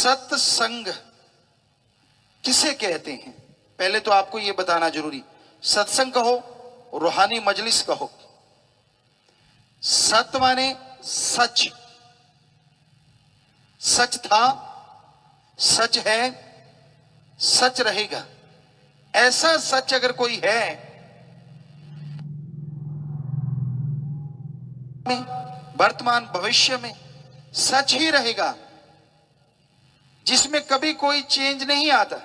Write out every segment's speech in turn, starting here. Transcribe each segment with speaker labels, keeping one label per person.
Speaker 1: सत्संग किसे कहते हैं? पहले तो आपको यह बताना जरूरी। सत्संग कहो, रूहानी मजलिस कहो। सत माने सच, सच था, सच है, सच रहेगा। ऐसा सच अगर कोई है वर्तमान भविष्य में सच ही रहेगा, जिसमें कभी कोई चेंज नहीं आता,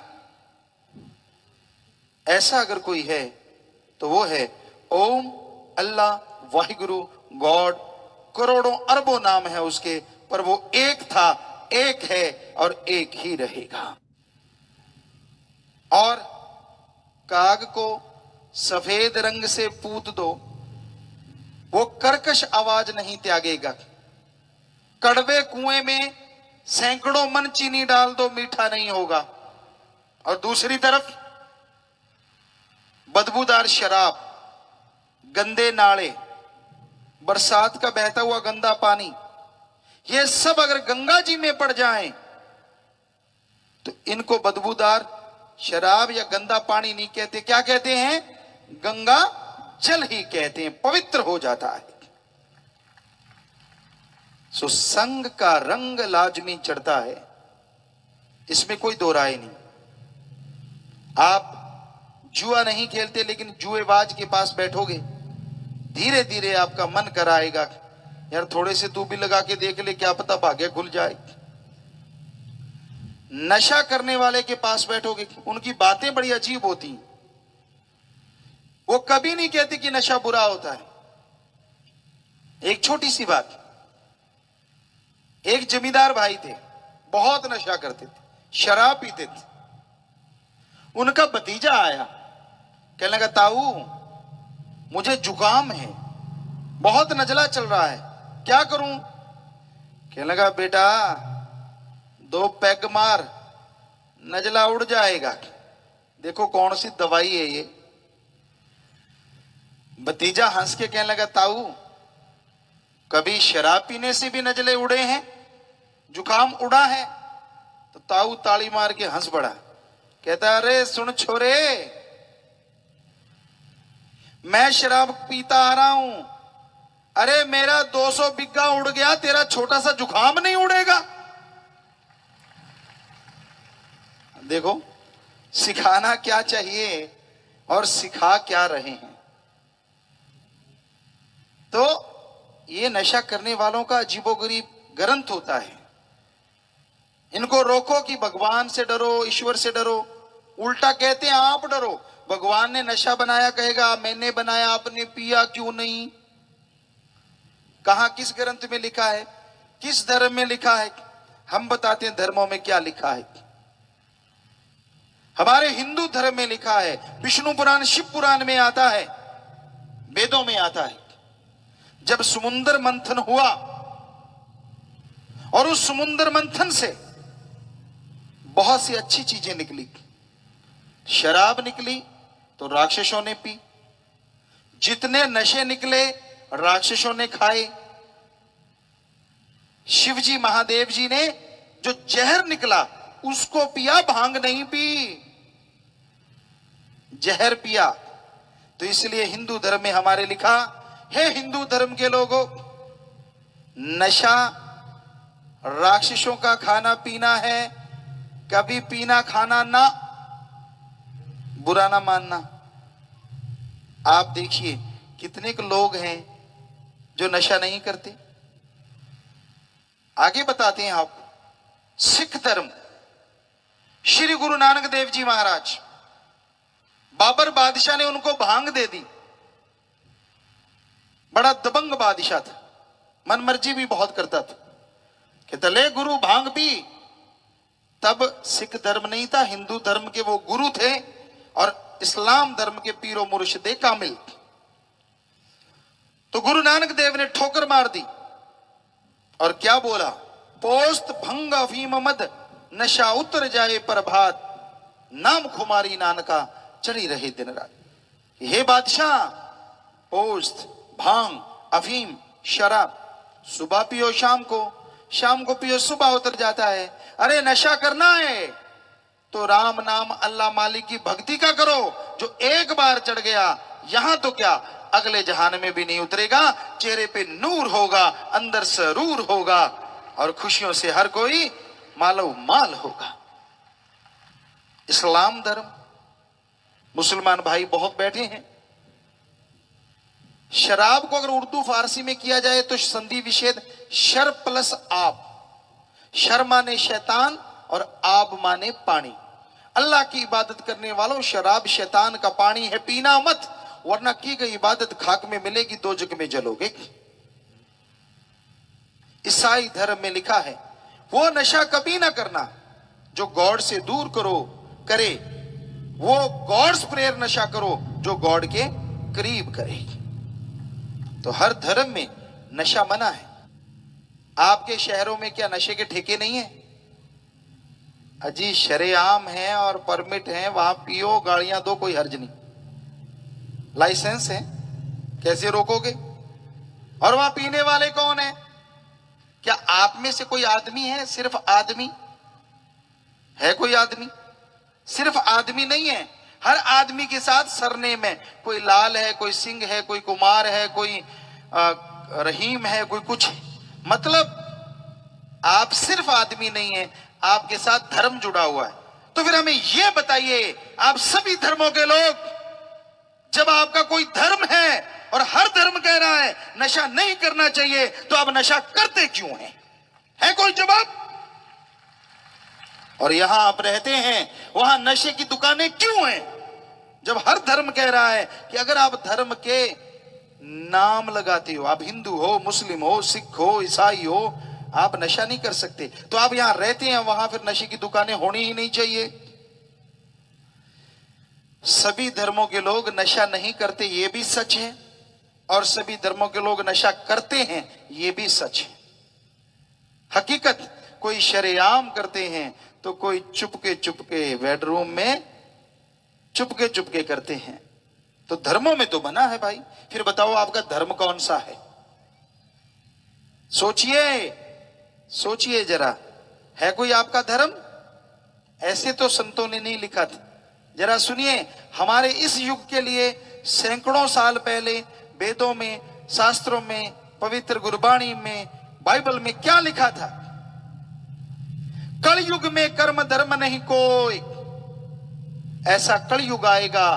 Speaker 1: ऐसा अगर कोई है तो वो है ओम, अल्लाह, वाहिगुरु, गॉड। करोड़ों अरबों नाम है उसके, पर वो एक था, एक है और एक ही रहेगा। और काग को सफेद रंग से पूत दो, वो कर्कश आवाज नहीं त्यागेगा। कड़वे कुएं में सैकड़ों मन चीनी डाल दो, मीठा नहीं होगा। और दूसरी तरफ बदबूदार शराब, गंदे नाले, बरसात का बहता हुआ गंदा पानी, ये सब अगर गंगा जी में पड़ जाएं तो इनको बदबूदार शराब या गंदा पानी नहीं कहते, क्या कहते हैं? गंगा जल ही कहते हैं, पवित्र हो जाता है। सो संग का रंग लाजमी चढ़ता है, इसमें कोई दो राय नहीं। आप जुआ नहीं खेलते, लेकिन जुएबाज के पास बैठोगे, धीरे धीरे आपका मन कराएगा यार थोड़े से तू भी लगा के देख ले, क्या पता भाग्य खुल जाए। नशा करने वाले के पास बैठोगे, उनकी बातें बड़ी अजीब होती हैं। वो कभी नहीं कहते कि नशा बुरा होता है। एक छोटी सी बात, एक जमींदार भाई थे, बहुत नशा करते थे, शराब पीते थे। उनका भतीजा आया, कहने लगा ताऊ मुझे जुकाम है, बहुत नजला चल रहा है, क्या करूं? कहने लगा बेटा 2 पैग मार, नजला उड़ जाएगा। देखो कौन सी दवाई है ये। भतीजा हंस के कहने लगा ताऊ कभी शराब पीने से भी नजले उड़े हैं, जुकाम उड़ा है? तो ताऊ ताली मार के हंस पड़ा, कहता अरे सुन छोरे, मैं शराब पीता आ रहा हूं, अरे मेरा 200 बिग्गा उड़ गया, तेरा छोटा सा जुकाम नहीं उड़ेगा? देखो सिखाना क्या चाहिए और सिखा क्या रहे हैं। तो ये नशा करने वालों का अजीबोगरीब ग्रंथ होता है। इनको रोको कि भगवान से डरो, ईश्वर से डरो। उल्टा कहते हैं आप डरो, भगवान ने नशा बनाया, कहेगा मैंने बनाया, आपने पिया क्यों नहीं? कहां किस ग्रंथ में लिखा है, किस धर्म में लिखा है? हम बताते हैं धर्मों में क्या लिखा है। हमारे हिंदू धर्म में लिखा है, विष्णु पुराण, शिव पुराण में आता है, वेदों में आता है। जब समुद्र मंथन हुआ और उस समुद्र मंथन से बहुत सी अच्छी चीजें निकली, शराब निकली तो राक्षसों ने पी, जितने नशे निकले राक्षसों ने खाए। शिवजी महादेव जी ने जो जहर निकला उसको पिया, भांग नहीं पी, जहर पिया। तो इसलिए हिंदू धर्म में हमारे लिखा है, हिंदू धर्म के लोगों, नशा राक्षसों का खाना पीना है, कभी पीना खाना ना, बुरा ना मानना। आप देखिए कितने लोग हैं जो नशा नहीं करते। आगे बताते हैं आपको, सिख धर्म, श्री गुरु नानक देव जी महाराज, बाबर बादशाह ने उनको भांग दे दी। बड़ा दबंग बादशाह था, मन मर्जी भी बहुत करता था। कहता ले गुरु भांग पी। तब सिख धर्म नहीं था, हिंदू धर्म के वो गुरु थे और इस्लाम धर्म के पीरो मुर्शिदे कामिल। तो गुरु नानक देव ने ठोकर मार दी और क्या बोला, पोस्त भंग अफीम मद, नशा उतर जाए प्रभात, नाम खुमारी नानका चढ़ी रहे दिन रात। हे बादशाह, पोस्त, भांग, अफीम, शराब सुबह पियो शाम को पियो सुबह उतर जाता है, अरे नशा करना है तो राम नाम अल्लाह मालिक की भक्ति का करो, जो एक बार चढ़ गया यहां तो क्या अगले जहान में भी नहीं उतरेगा। चेहरे पे नूर होगा, अंदर सरूर होगा और खुशियों से हर कोई मालो माल होगा। इस्लाम धर्म, मुसलमान भाई बहुत बैठे हैं। शराब को अगर उर्दू फारसी में किया जाए तो संधि विच्छेद शर प्लस आप। शर माने शैतान और आब माने पानी। अल्लाह की इबादत करने वालों, शराब शैतान का पानी है, पीना मत, वरना की गई इबादत खाक में मिलेगी, दो जग में जलोगे। ईसाई धर्म में लिखा है वो नशा कभी ना करना जो गॉड से दूर करे, वो गॉड्स प्रेयर नशा करो जो गॉड के करीब करे। तो हर धर्म में नशा मना है। आपके शहरों में क्या नशे के ठेके नहीं है? अजी शरेआम है और परमिट है, वहां पियो, गाड़ियां दो, कोई हर्ज नहीं, लाइसेंस है, कैसे रोकोगे? और वहां पीने वाले कौन है? क्या आप में से कोई आदमी है? सिर्फ आदमी है? कोई आदमी? सिर्फ आदमी नहीं है, हर आदमी के साथ सरनेम है। कोई लाल है, कोई सिंह है, कोई कुमार है, कोई रहीम है, कोई कुछ। मतलब आप सिर्फ आदमी नहीं है, आपके साथ धर्म जुड़ा हुआ है। तो फिर हमें यह बताइए, आप सभी धर्मों के लोग, जब आपका कोई धर्म है और हर धर्म कह रहा है नशा नहीं करना चाहिए, तो आप नशा करते क्यों हैं? है कोई जवाब? और यहां आप रहते हैं, वहां नशे की दुकानें क्यों हैं? जब हर धर्म कह रहा है कि अगर आप धर्म के नाम लगाते हो, आप हिंदू हो, मुस्लिम हो, सिख हो, ईसाई हो, आप नशा नहीं कर सकते, तो आप यहां रहते हैं, वहां फिर नशे की दुकानें होनी ही नहीं चाहिए। सभी धर्मों के लोग नशा नहीं करते, यह भी सच है, और सभी धर्मों के लोग नशा करते हैं, यह भी सच है। हकीकत, कोई शरेआम करते हैं तो कोई चुपके बेडरूम में चुपके करते हैं। तो धर्मों में तो बना है भाई। फिर बताओ आपका धर्म कौन सा है? सोचिए जरा, है कोई आपका धर्म? ऐसे तो संतों ने नहीं लिखा था। जरा सुनिए, हमारे इस युग के लिए सैकड़ों साल पहले वेदों में, शास्त्रों में, पवित्र गुरबाणी में, बाइबल में क्या लिखा था? कलयुग में कर्म धर्म नहीं कोई। ऐसा कलयुग आएगा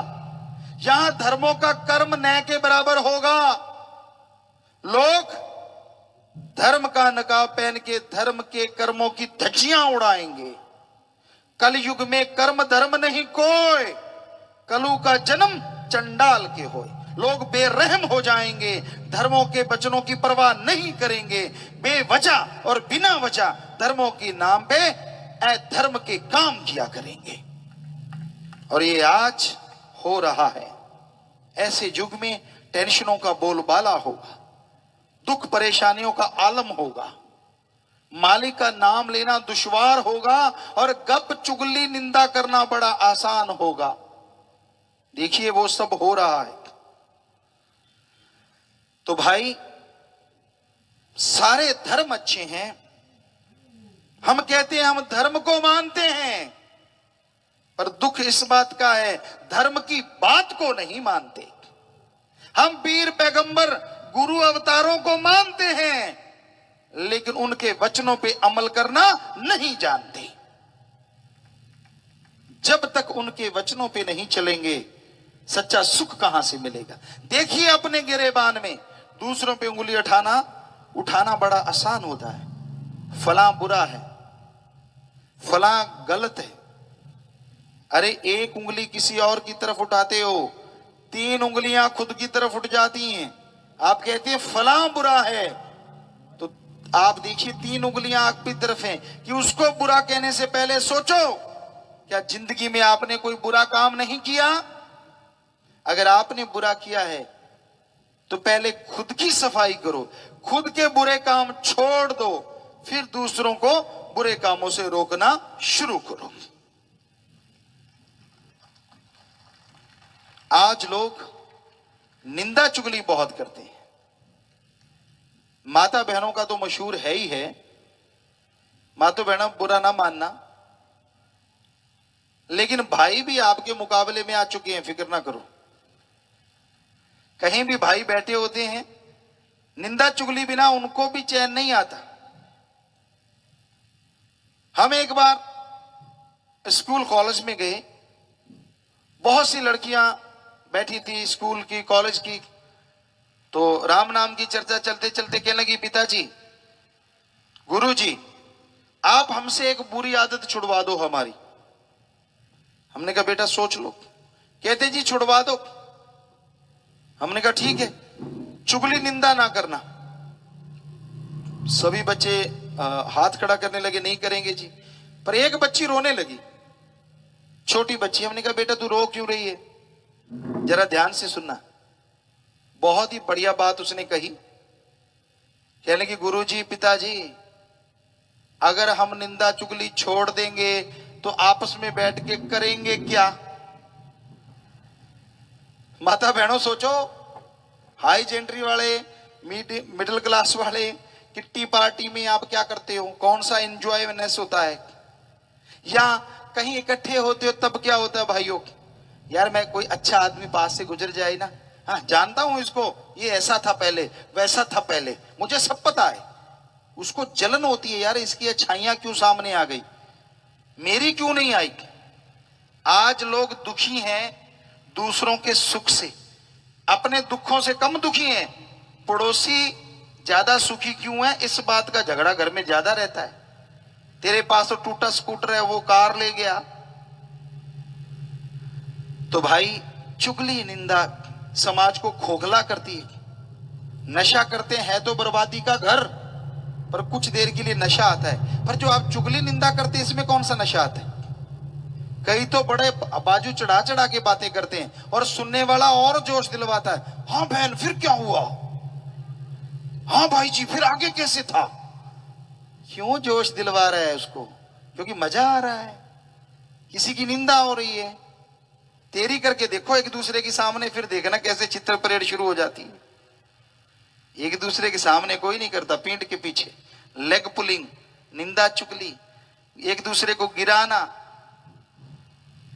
Speaker 1: यहां धर्मों का कर्म न के बराबर होगा। लोग धर्म का नकाब पहन के धर्म के कर्मों की धज्जियां उड़ाएंगे। कलयुग में कर्म धर्म नहीं कोई, कलु का जन्म चंडाल के होए। लोग बेरहम हो जाएंगे, धर्मों के वचनों की परवाह नहीं करेंगे, बेवजह और बिना वजह धर्मों के नाम पे अधर्म के काम किया करेंगे। और ये आज हो रहा है। ऐसे युग में टेंशनों का बोलबाला होगा, दुख परेशानियों का आलम होगा, मालिक का नाम लेना दुश्वार होगा और गप चुगली निंदा करना बड़ा आसान होगा। देखिए वो सब हो रहा है। तो भाई सारे धर्म अच्छे हैं। हम कहते हैं हम धर्म को मानते हैं, पर दुख इस बात का है धर्म की बात को नहीं मानते। हम पीर पैगंबर गुरु अवतारों को मानते हैं, लेकिन उनके वचनों पे अमल करना नहीं जानते। जब तक उनके वचनों पे नहीं चलेंगे, सच्चा सुख कहां से मिलेगा? देखिए अपने गिरेबान में दूसरों पे उंगली उठाना बड़ा आसान होता है। फलां बुरा है, फलां गलत है। अरे एक उंगली किसी और की तरफ उठाते हो, 3 उंगलियां खुद की तरफ उठ जाती हैं। आप कहते हैं फलां बुरा है, तो आप देखिए 3 उंगलियां आपकी तरफ हैं कि उसको बुरा कहने से पहले सोचो, क्या जिंदगी में आपने कोई बुरा काम नहीं किया? अगर आपने बुरा किया है तो पहले खुद की सफाई करो, खुद के बुरे काम छोड़ दो, फिर दूसरों को बुरे कामों से रोकना शुरू करो। आज लोग निंदा चुगली बहुत करते हैं। माता बहनों का तो मशहूर है ही है, माँ तो बहना बुरा ना मानना, लेकिन भाई भी आपके मुकाबले में आ चुके हैं, फिक्र ना करो। कहीं भी भाई बैठे होते हैं, निंदा चुगली बिना उनको भी चैन नहीं आता। हम एक बार स्कूल कॉलेज में गए, बहुत सी लड़कियां बैठी थी स्कूल की कॉलेज की, तो राम नाम की चर्चा चलते चलते कहने लगी, पिताजी गुरुजी आप हमसे एक बुरी आदत छुड़वा दो हमारी। हमने कहा बेटा सोच लो। कहते जी छुड़वा दो। हमने कहा ठीक है, चुगली निंदा ना करना। सभी बच्चे हाथ खड़ा करने लगे, नहीं करेंगे जी। पर एक बच्ची रोने लगी, छोटी बच्ची। हमने कहा बेटा तू रो क्यों रही है, जरा ध्यान से सुनना। बहुत ही बढ़िया बात उसने कही। कहने लगी गुरुजी पिताजी अगर हम निंदा चुगली छोड़ देंगे तो आपस में बैठ के करेंगे क्या। माता बहनों सोचो, हाई जेंट्री वाले, मिडिल क्लास वाले, किट्टी पार्टी में आप क्या करते हो, कौन सा एंजॉयनेस होता है, या कहीं इकट्ठे होते हो तब क्या होता है भाइयों, यार मैं कोई अच्छा आदमी पास से गुजर जाए ना, हाँ जानता हूं इसको, ये ऐसा था पहले वैसा था पहले, मुझे सब पता है। उसको जलन होती है, यार इसकी अच्छाइयां क्यों सामने आ गई, मेरी क्यों नहीं आई। आज लोग दुखी हैं दूसरों के सुख से, अपने दुखों से कम दुखी हैं। पड़ोसी ज्यादा सुखी क्यों है, इस बात का झगड़ा घर में ज्यादा रहता है। तेरे पास तो टूटा स्कूटर है, वो कार ले गया। तो भाई चुगली निंदा समाज को खोखला करती है। नशा करते हैं तो बर्बादी का घर, पर कुछ देर के लिए नशा आता है। पर जो आप चुगली निंदा करते हैं इसमें कौन सा नशा आता है। कई तो बड़े बाजू चढ़ा चढ़ा के बातें करते हैं और सुनने वाला और जोश दिलवाता है, हाँ बहन फिर क्या हुआ, हाँ भाई जी फिर आगे कैसे था। क्यों जोश दिलवा रहा है उसको, क्योंकि मजा आ रहा है, किसी की निंदा हो रही है। तेरी करके देखो एक दूसरे के सामने, फिर देखना कैसे चित्र परेड शुरू हो जाती है। एक दूसरे के सामने कोई नहीं करता, पीठ के पीछे लेग पुलिंग, निंदा चुगली, एक दूसरे को गिराना।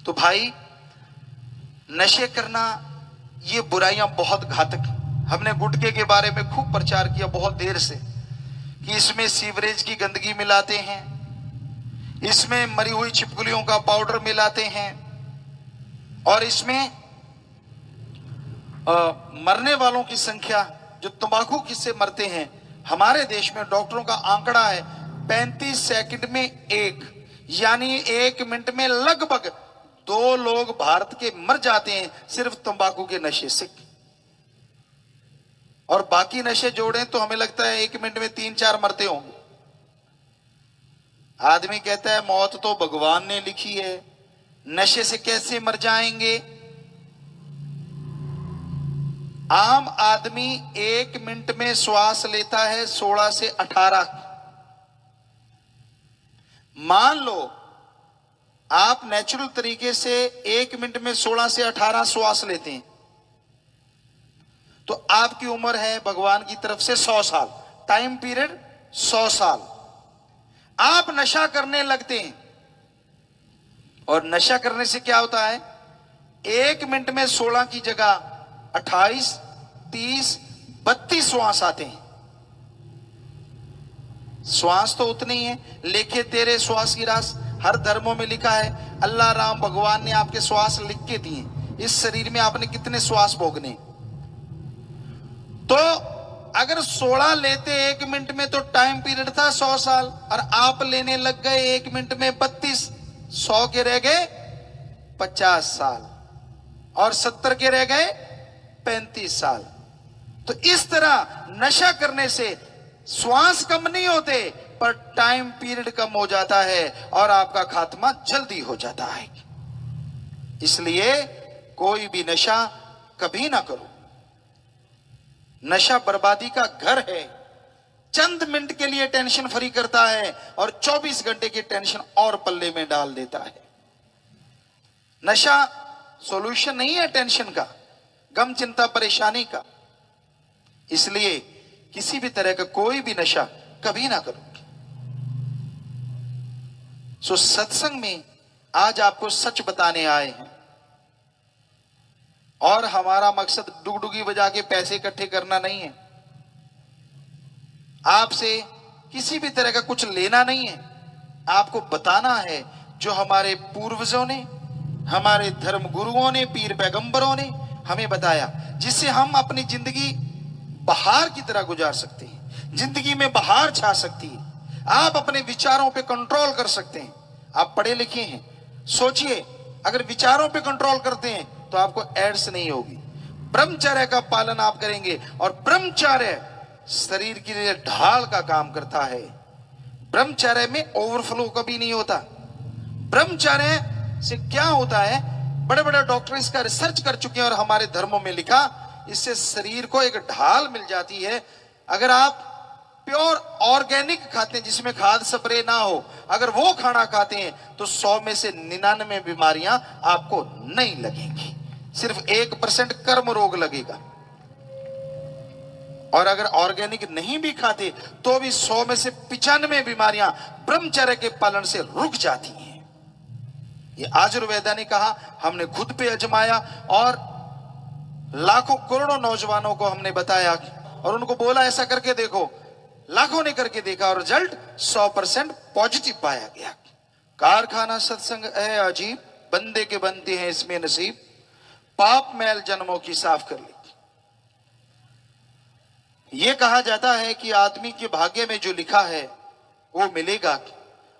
Speaker 1: तो भाई नशे करना ये बुराइयां बहुत घातक। हमने गुटखे के बारे में खूब प्रचार किया बहुत देर से कि इसमें सीवरेज की गंदगी मिलाते हैं, इसमें मरी हुई छिपकलियों का पाउडर मिलाते हैं, और इसमें मरने वालों की संख्या जो तंबाकू किससे मरते हैं, हमारे देश में डॉक्टरों का आंकड़ा है 35 सेकंड में एक, यानी 1 मिनट में लगभग 2 लोग भारत के मर जाते हैं सिर्फ तंबाकू के नशे से। और बाकी नशे जोड़ें तो हमें लगता है 1 मिनट में 3-4 मरते होंगे। आदमी कहता है मौत तो भगवान ने लिखी है, नशे से कैसे मर जाएंगे। आम आदमी 1 मिनट में श्वास लेता है 16 से 18। मान लो आप नेचुरल तरीके से 1 मिनट में 16 से 18 श्वास लेते हैं, तो आपकी उम्र है भगवान की तरफ से 100 साल, टाइम पीरियड 100 साल। आप नशा करने लगते हैं, और नशा करने से क्या होता है, 1 मिनट में 16 की जगह 28, 30, 32 श्वास आते हैं। श्वास तो उतने ही है, लेखे तेरे श्वास की रास, हर धर्मों में लिखा है। अल्लाह राम भगवान ने आपके श्वास लिख के दिए, इस शरीर में आपने कितने श्वास भोगने। तो अगर 16 लेते 1 मिनट में तो टाइम पीरियड था 100 साल, और आप लेने लग गए 1 मिनट में 32, 100 के रह गए 50 साल, और 70 के रह गए 35 साल। तो इस तरह नशा करने से श्वास कम नहीं होते, पर टाइम पीरियड कम हो जाता है और आपका खात्मा जल्दी हो जाता है। इसलिए कोई भी नशा कभी ना करो। नशा बर्बादी का घर है, चंद मिनट के लिए टेंशन फ्री करता है और 24 घंटे की टेंशन और पल्ले में डाल देता है। नशा सॉल्यूशन नहीं है टेंशन का, गम चिंता परेशानी का। इसलिए किसी भी तरह का कोई भी नशा कभी ना करो। सो सत्संग में आज आपको सच बताने आए हैं और हमारा मकसद डुगडुगी बजा के पैसे इकट्ठे करना नहीं है, आपसे किसी भी तरह का कुछ लेना नहीं है। आपको बताना है जो हमारे पूर्वजों ने, हमारे धर्म गुरुओं ने, पीर पैगंबरों ने हमें बताया, जिससे हम अपनी जिंदगी बहार की तरह गुजार सकते हैं, जिंदगी में बहार छा सकती है। आप अपने विचारों पे कंट्रोल कर सकते हैं। आप पढ़े लिखे हैं, सोचिए अगर विचारों पे कंट्रोल करते हैं तो आपको एड्स नहीं होगी। ब्रह्मचर्य का पालन आप करेंगे और ब्रह्मचर्य शरीर के लिए ढाल का काम करता है। ब्रह्मचर्य में ओवरफ्लो कभी नहीं होता। ब्रह्मचर्य से क्या होता है, बड़े बड़े डॉक्टर इसका रिसर्च कर चुके हैं और हमारे धर्मों में लिखा, इससे शरीर को एक ढाल मिल जाती है। अगर आप प्योर ऑर्गेनिक खाते हैं जिसमें खाद स्प्रे ना हो, अगर वो खाना खाते हैं तो 100 में से 99 बीमारियां आपको नहीं लगेंगी, सिर्फ 1% कर्म रोग लगेगा। और अगर ऑर्गेनिक नहीं भी खाते तो भी 100 में से 95 बीमारियां ब्रह्मचर्य के पालन से रुक जाती हैं। ये आयुर्वेदा ने कहा, हमने खुद पे आजमाया और लाखों करोड़ों नौजवानों को हमने बताया और उनको बोला ऐसा करके देखो। लाखों ने करके देखा और रिजल्ट 100% पॉजिटिव पाया गया। कारखाना सत्संग है अजीब, बंदे के बनते हैं इसमें नसीब, पाप मैल जन्मों की साफ कर ली। यह कहा जाता है कि आदमी के भाग्य में जो लिखा है वो मिलेगा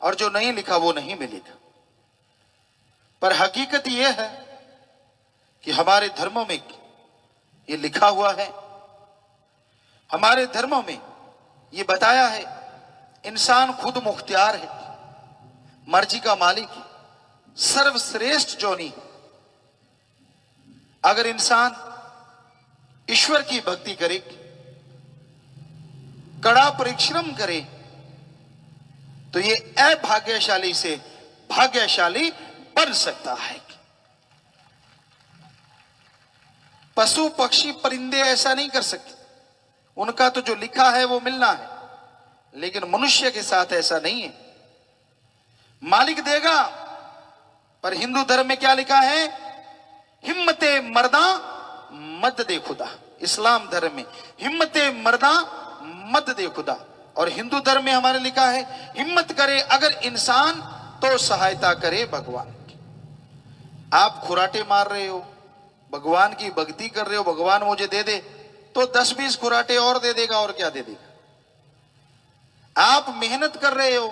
Speaker 1: और जो नहीं लिखा वो नहीं मिलेगा। पर हकीकत यह है कि हमारे धर्मों में ये लिखा हुआ है, हमारे धर्मों में ये बताया है, इंसान खुद मुख्तियार है, मर्जी का मालिक है, सर्वश्रेष्ठ जोनी। अगर इंसान ईश्वर की भक्ति करे, कड़ा परिश्रम करे, तो ये अभाग्यशाली से भाग्यशाली बन सकता है। पशु पक्षी परिंदे ऐसा नहीं कर सकते, उनका तो जो लिखा है वो मिलना है, लेकिन मनुष्य के साथ ऐसा नहीं है। मालिक देगा, पर हिंदू धर्म में क्या लिखा है, हिम्मते मर्दा मद दे खुदा। इस्लाम धर्म में हिम्मते मर्दा मद दे खुदा, और हिंदू धर्म में हमारे लिखा है हिम्मत करे अगर इंसान तो सहायता करे भगवान। आप खुराटे मार रहे हो, भगवान की भक्ति कर रहे हो, भगवान मुझे दे दे, तो 10-20 खुराटे और दे देगा, और क्या दे देगा। आप मेहनत कर रहे हो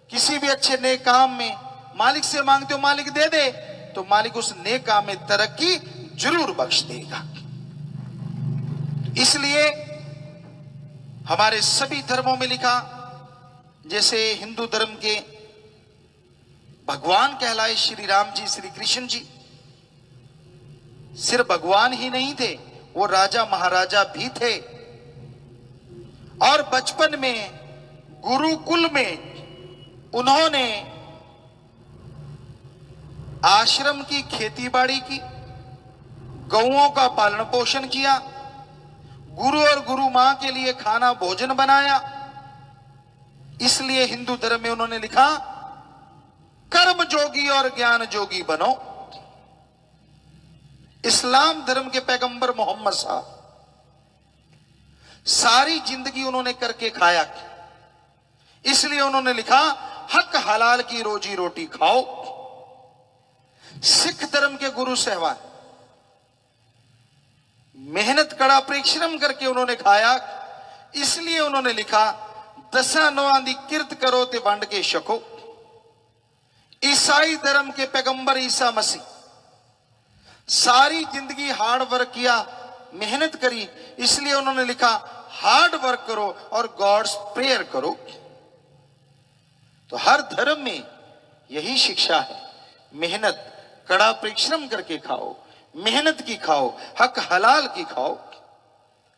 Speaker 1: किसी भी अच्छे नेक काम में, मालिक से मांगते हो मालिक दे दे, तो मालिक उस नेक काम में तरक्की जरूर बख्श देगा। इसलिए हमारे सभी धर्मों में लिखा, जैसे हिंदू धर्म के भगवान कहलाए श्री राम जी, श्री कृष्ण जी, सिर्फ भगवान ही नहीं थे, वो राजा महाराजा भी थे। और बचपन में गुरुकुल में उन्होंने आश्रम की खेतीबाड़ी की, गौओं का पालन पोषण किया, गुरु और गुरु मां के लिए खाना भोजन बनाया। इसलिए हिंदू धर्म में उन्होंने लिखा, कर्म जोगी और ज्ञान जोगी बनो। इस्लाम धर्म के पैगंबर मोहम्मद साहब सारी जिंदगी उन्होंने करके खाया, इसलिए उन्होंने लिखा, हक हलाल की रोजी रोटी खाओ। सिख धर्म के गुरु साहबान मेहनत कड़ा परिश्रम करके उन्होंने खाया, इसलिए उन्होंने लिखा, दसा नौआं दी किरत करो ते वंड के छको। ईसाई धर्म के पैगंबर ईसा मसीह सारी जिंदगी हार्ड वर्क किया, मेहनत करी, इसलिए उन्होंने लिखा, हार्ड वर्क करो और गॉड्स प्रेयर करो। तो हर धर्म में यही शिक्षा है, मेहनत कड़ा परिश्रम करके खाओ, मेहनत की खाओ, हक हलाल की खाओ।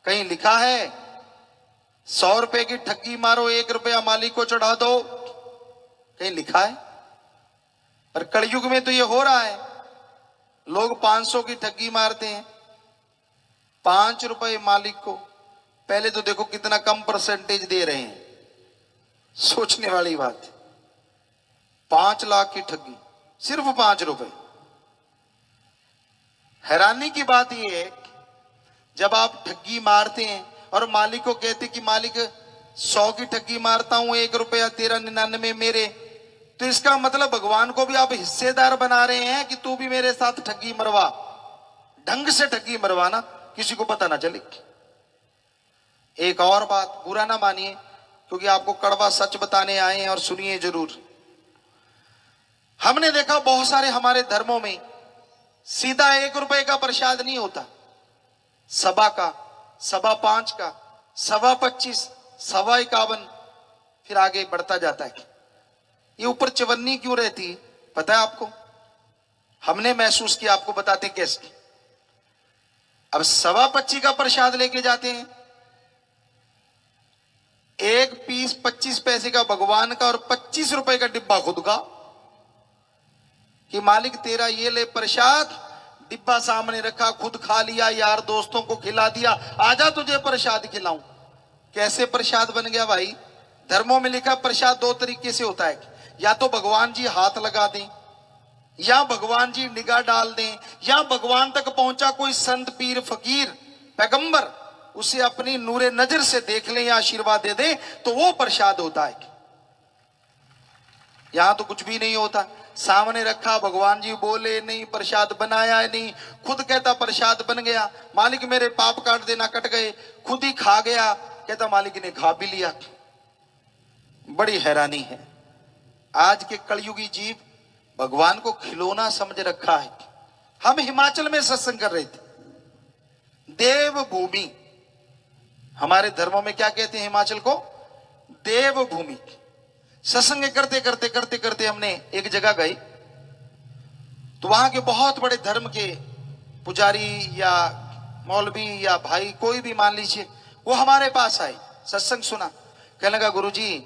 Speaker 1: कहीं लिखा है 100 रुपए की ठगी मारो, 1 रुपया मालिक को चढ़ा दो, कहीं लिखा है? पर कलयुग में तो ये हो रहा है, लोग 500 की ठगी मारते हैं, 5 रुपए मालिक को। पहले तो देखो कितना कम परसेंटेज दे रहे हैं, सोचने वाली बात है। 5 लाख की ठगी, सिर्फ 5 रुपए। हैरानी की बात यह है, जब आप ठगी मारते हैं और मालिक को कहते कि मालिक 100 की ठगी मारता हूं, 1 रुपया 13.99 मेरे, तो इसका मतलब भगवान को भी आप हिस्सेदार बना रहे हैं कि तू भी मेरे साथ ठगी मरवा, ढंग से ठगी मरवाना, किसी को पता ना चले। एक और बात, बुरा ना मानिए, क्योंकि आपको कड़वा सच बताने आए हैं और सुनिए जरूर। हमने देखा बहुत सारे हमारे धर्मों में सीधा 1 रुपए का प्रसाद नहीं होता, सवा का, सवा 5 का, सवा 25, सवा 51, फिर आगे बढ़ता जाता है। ये ऊपर चवन्नी क्यों रहती है पता है आपको? हमने महसूस किया, आपको बताते कैसे। अब सवा 25 का प्रसाद लेके जाते हैं, एक पीस 25 पैसे का भगवान का और 25 रुपए का डिब्बा खुद का, कि मालिक तेरा ये ले प्रसाद, डिब्बा सामने रखा, खुद खा लिया, यार दोस्तों को खिला दिया, आजा तुझे प्रसाद खिलाऊं। कैसे प्रसाद बन गया भाई? धर्मों में लिखा प्रसाद 2 तरीके से होता है, या तो भगवान जी हाथ लगा दें, या भगवान जी निगाह डाल दें, या भगवान तक पहुंचा कोई संत पीर फकीर पैगंबर उसे अपनी नूरे नजर से देख ले या आशीर्वाद दे दे, तो वो प्रसाद होता है। यहां तो कुछ भी नहीं होता, सामने रखा, भगवान जी बोले नहीं, प्रसाद बनाया नहीं, खुद कहता प्रसाद बन गया, मालिक मेरे पाप काट देना, कट गए, खुद ही खा गया, कहता मालिक ने खा भी लिया। बड़ी हैरानी है, आज के कलयुगी जीव भगवान को खिलौना समझ रखा है। हम हिमाचल में सत्संग कर रहे थे, देवभूमि, हमारे धर्मों में क्या कहते हैं हिमाचल को? देवभूमि। सत्संग करते करते करते करते हमने एक जगह गए, तो वहां के बहुत बड़े धर्म के पुजारी या मौलवी या भाई कोई भी मान लीजिए, वो हमारे पास आए, सत्संग सुना, कहने लगा गुरुजी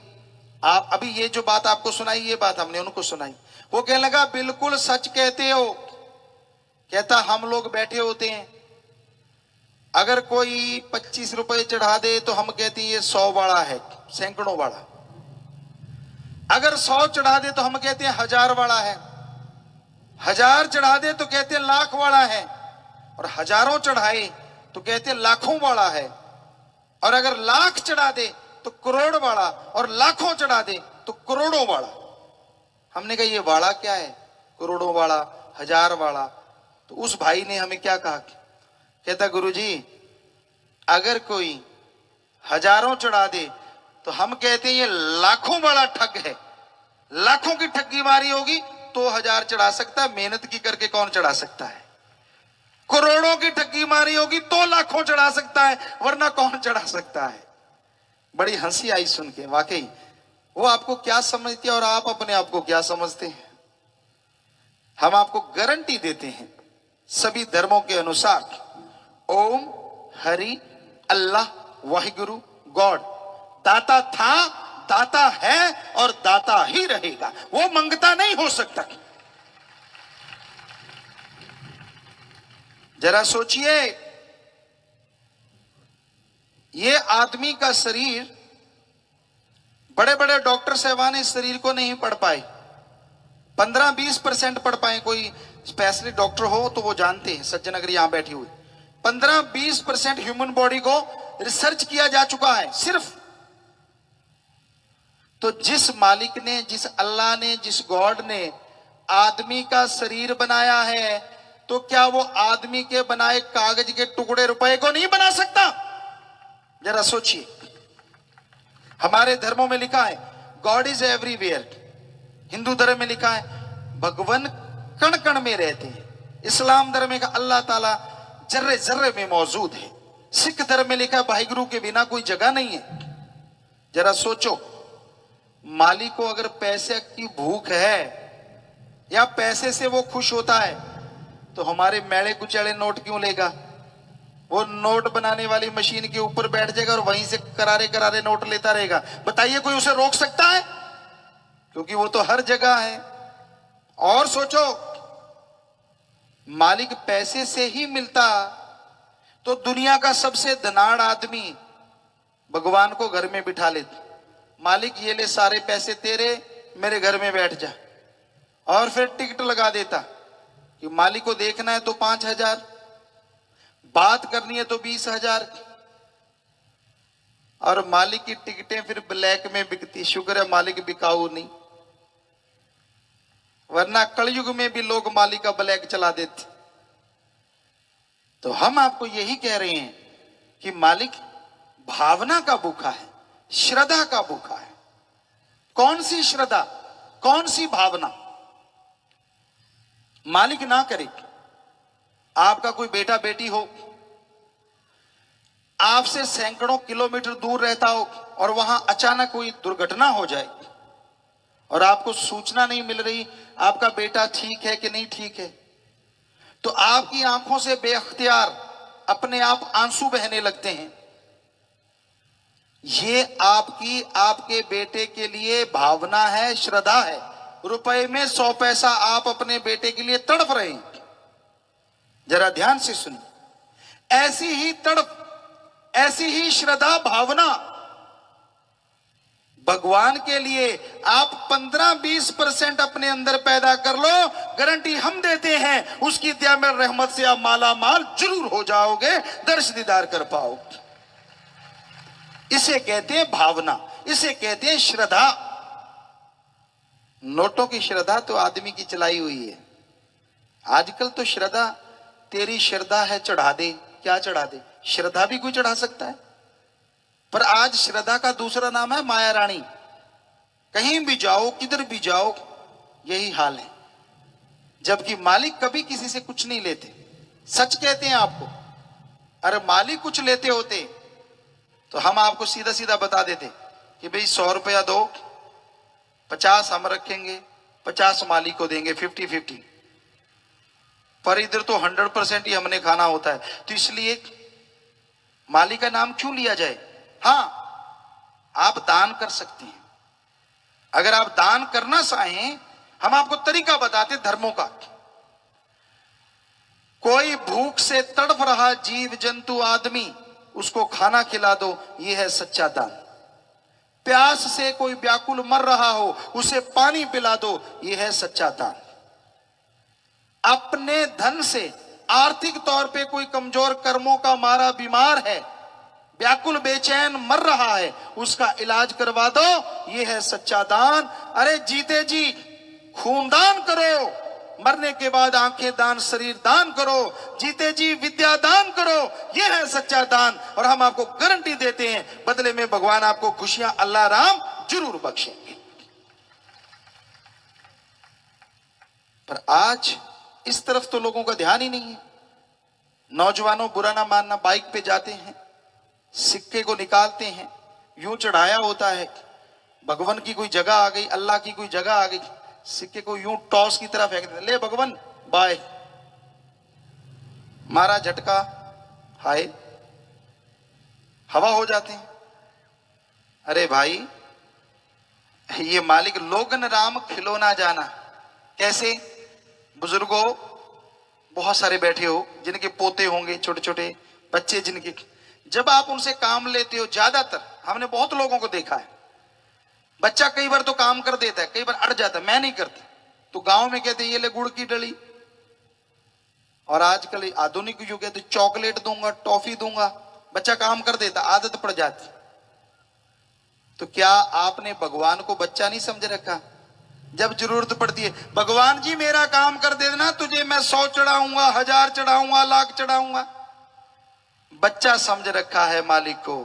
Speaker 1: आप अभी ये जो बात आपको सुनाई, ये बात हमने उनको सुनाई। वो कहने लगा बिल्कुल सच कहते हो। कहता हम लोग बैठे होते हैं, अगर कोई 25 रुपए चढ़ा दे तो हम कहते हैं ये 100 वाला है, सैकड़ों वाला। अगर 100 चढ़ा दे तो हम कहते हैं 1000 वाला है, 1000 चढ़ा दे तो कहते हैं लाख वाला है, और हजारों चढ़ाए तो कहते हैं लाखों वाला है, और अगर लाख चढ़ा दे तो करोड़ वाला, और लाखों चढ़ा दे तो करोड़ों वाला। हमने कहा ये वाला क्या है? करोड़ों वाला, 1000 वाला। तो उस भाई ने हमें क्या कहा, कहता गुरुजी अगर कोई हजारों चढ़ा दे तो हम कहते हैं ये लाखों वाला ठग है, लाखों की ठगी मारी होगी तो 1000 चढ़ा सकता है, मेहनत की करके कौन चढ़ा सकता है? करोड़ों की ठगी मारी होगी तो लाखों चढ़ा सकता है, वरना कौन चढ़ा सकता है? बड़ी हंसी आई सुन के, वाकई वो आपको क्या समझती है और आप अपने आप को क्या समझते हैं। हम आपको गारंटी देते हैं सभी धर्मों के अनुसार, ओम हरि अल्लाह वाहिगुरु गॉड दाता था, दाता है और दाता ही रहेगा, वो मंगता नहीं हो सकता। जरा सोचिए, ये आदमी का शरीर, बड़े बड़े डॉक्टर साहबान इस शरीर को नहीं पढ़ पाए, 15-20% पढ़ पाए, कोई स्पेशलिस्ट डॉक्टर हो तो वो जानते हैं, सज्जन अगर यहां बैठी हुई, 15-20% ह्यूमन बॉडी को रिसर्च किया जा चुका है सिर्फ। तो जिस मालिक ने, जिस अल्लाह ने, जिस गॉड ने आदमी का शरीर बनाया है, तो क्या वो आदमी के बनाए कागज के टुकड़े रुपए को नहीं बना सकता? जरा सोचिए। हमारे धर्मों में लिखा है गॉड इज एवरीवेयर, हिंदू धर्म में लिखा है भगवान कण कण में रहते हैं, इस्लाम धर्म में अल्लाह ताला जर्रे जर्रे में मौजूद है, सिख धर्म में लिखा है वाहिगुरु के बिना कोई जगह नहीं है। जरा सोचो, मालिक को अगर पैसे की भूख है या पैसे से वो खुश होता है तो हमारे मैले कुचैले नोट क्यों लेगा? वो नोट बनाने वाली मशीन के ऊपर बैठ जाएगा और वहीं से करारे करारे नोट लेता रहेगा। बताइए कोई उसे रोक सकता है? क्योंकि वो तो हर जगह है। और सोचो, मालिक पैसे से ही मिलता तो दुनिया का सबसे धनाढ़ आदमी भगवान को घर में बिठा लेता, मालिक ये ले सारे पैसे तेरे, मेरे घर में बैठ जा, और फिर टिकट लगा देता कि मालिक को देखना है तो 5,000, बात करनी है तो 20,000, और मालिक की टिकटें फिर ब्लैक में बिकती। शुक्र है मालिक बिकाऊ नहीं, वरना कलयुग में भी लोग मालिक का ब्लैक चला देते। तो हम आपको यही कह रहे हैं कि मालिक भावना का भूखा है, श्रद्धा का भूखा है। कौन सी श्रद्धा, कौन सी भावना? मालिक ना करे आपका कोई बेटा बेटी हो, आपसे सैकड़ों किलोमीटर दूर रहता हो और वहां अचानक कोई दुर्घटना हो जाए और आपको सूचना नहीं मिल रही आपका बेटा ठीक है कि नहीं ठीक है, तो आपकी आंखों से बेअख्तियार अपने आप आंसू बहने लगते हैं। ये आपकी, आपके बेटे के लिए भावना है, श्रद्धा है। रुपए में 100 पैसा आप अपने बेटे के लिए तड़प रहे हैं। जरा ध्यान से सुनिए, ऐसी ही तड़प, ऐसी ही श्रद्धा भावना भगवान के लिए आप 15-20% अपने अंदर पैदा कर लो, गारंटी हम देते हैं उसकी दया में रहमत से आप माला माल जरूर हो जाओगे, दर्श दीदार कर पाओगे। इसे कहते हैं भावना, इसे कहते हैं श्रद्धा। नोटों की श्रद्धा तो आदमी की चलाई हुई है। आजकल तो श्रद्धा, तेरी श्रद्धा है चढ़ा दे, क्या चढ़ा दे? श्रद्धा भी कोई चढ़ा सकता है, पर आज श्रद्धा का दूसरा नाम है माया रानी। कहीं भी जाओ, किधर भी जाओ, यही हाल है। जबकि मालिक कभी किसी से कुछ नहीं लेते। सच कहते हैं आपको, अरे मालिक कुछ लेते होते तो हम आपको सीधा सीधा बता देते कि भाई 100 रुपया दो, 50 हम रखेंगे, 50 मालिक को देंगे, 50-50। पर इधर तो 100% ही हमने खाना होता है। तो इसलिए मालिक का नाम क्यों लिया जाए? हाँ, आप दान कर सकते हैं। अगर आप दान करना चाहें, हम आपको तरीका बताते धर्मों का। कोई भूख से तड़प रहा जीव जंतु आदमी, उसको खाना खिला दो, यह है सच्चा दान। प्यास से कोई व्याकुल मर रहा हो, उसे पानी पिला दो, यह है सच्चा दान। अपने धन से आर्थिक तौर पे कोई कमजोर कर्मों का मारा बीमार है, व्याकुल बेचैन मर रहा है, उसका इलाज करवा दो, यह है सच्चा दान। अरे जीते जी खून दान करो, मरने के बाद आंखें दान, शरीर दान करो, जीते जी विद्या दान करो, यह है सच्चा दान। और हम आपको गारंटी देते हैं बदले में भगवान आपको खुशियां अल्लाह राम जरूर बख्शेंगे। पर आज इस तरफ तो लोगों का ध्यान ही नहीं है। नौजवानों, बुरा ना मानना, बाइक पे जाते हैं, सिक्के को निकालते हैं, यूं चढ़ाया होता है, भगवान की कोई जगह आ गई, अल्लाह की कोई जगह आ गई, सिक्के को यूं टॉस की तरह फेंक देते, ले भगवान बाय, मारा झटका, हाय, हवा हो जाते हैं। अरे भाई, ये मालिक लोगन राम खिलौना जाना। कैसे? बुजुर्गों बहुत सारे बैठे हो, जिनके पोते होंगे, छोटे छोटे बच्चे जिनके, जब आप उनसे काम लेते हो, ज्यादातर हमने बहुत लोगों को देखा है, बच्चा कई बार तो काम कर देता है, कई बार अड़ जाता है, मैं नहीं करता, तो गांव में कहते हैं ये ले गुड़ की डली। और आजकल आधुनिक युग है तो चॉकलेट दूंगा, टॉफी दूंगा, बच्चा काम कर देता, आदत पड़ जाती। तो क्या आपने भगवान को बच्चा नहीं समझ रखा? जब जरूरत पड़ती है, भगवान जी मेरा काम कर देना, तुझे मैं 100 चढ़ाऊंगा, 1000 चढ़ाऊंगा, लाख चढ़ाऊंगा। बच्चा समझ रखा है मालिक को।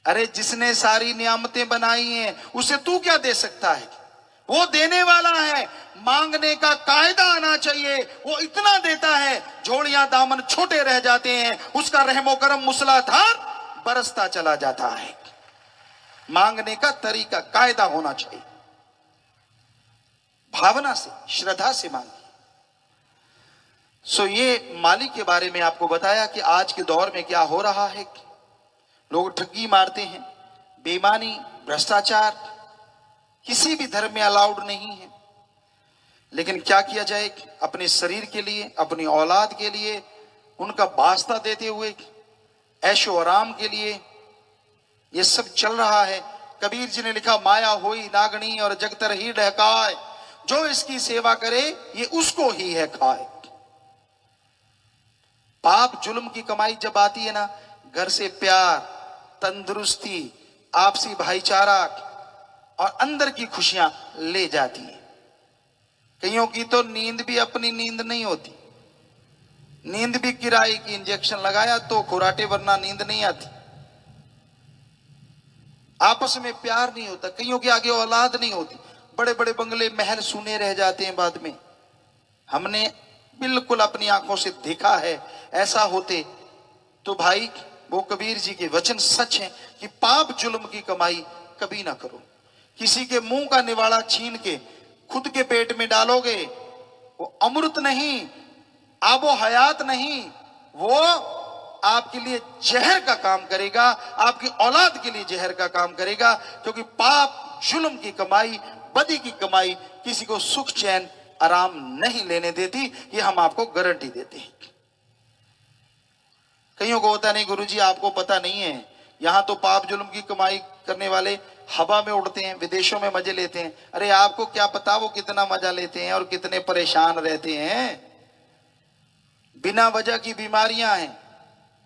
Speaker 1: अरे जिसने सारी नियामतें बनाई हैं, उसे तू क्या दे सकता है? वो देने वाला है, मांगने का कायदा आना चाहिए। वो इतना देता है, झोलियां दामन छोटे रह जाते हैं, उसका रहमो करम मूसलाधार बरसता चला जाता है। मांगने का तरीका, कायदा होना चाहिए। भावना से, श्रद्धा से मांगिए। सो ये मालिक के बारे में आपको बताया कि आज के दौर में क्या हो रहा है। लोग ठगी मारते हैं, बेईमानी, भ्रष्टाचार किसी भी धर्म में अलाउड नहीं है। लेकिन क्या किया जाए, अपने शरीर के लिए, अपनी औलाद के लिए, उनका वास्ता देते हुए, ऐशो आराम के लिए ये सब चल रहा है। कबीर जी ने लिखा, माया होई नागणी और जगतर ही डहकाए, जो इसकी सेवा करे ये उसको ही है खाए। पाप जुल्म की कमाई जब आती है ना, घर से प्यार, तंदुरुस्ती, आपसी भाईचारा और अंदर की खुशियां ले जाती है। कईयों की तो नींद भी अपनी नींद नहीं होती, नींद भी किराए की, इंजेक्शन लगाया तो खुराटे, वरना नींद नहीं आती। आपस में प्यार नहीं होता, कईयों के आगे औलाद नहीं होती, बड़े बड़े बंगले महल सुने रह जाते हैं बाद में। हमने बिल्कुल अपनी आंखों से देखा है। ऐसा होते तो भाई वो कबीर जी के वचन सच हैं कि पाप जुल्म की कमाई कभी ना करो। किसी के मुंह का निवाड़ा छीन के खुद के पेट में डालोगे, वो अमृत नहीं, आबो हयात नहीं, वो आपके लिए जहर का काम करेगा, आपकी औलाद के लिए जहर का काम करेगा। क्योंकि पाप जुल्म की कमाई, बदी की कमाई किसी को सुख चैन आराम नहीं लेने देती, ये हम आपको गारंटी देते हैं। कईयों को होता नहीं गुरुजी आपको पता नहीं है, यहां तो पाप जुल्म की कमाई करने वाले हवा में उड़ते हैं, विदेशों में मजे लेते हैं। अरे आपको क्या पता वो कितना मजा लेते हैं और कितने परेशान रहते हैं। बिना वजह की बीमारियां हैं,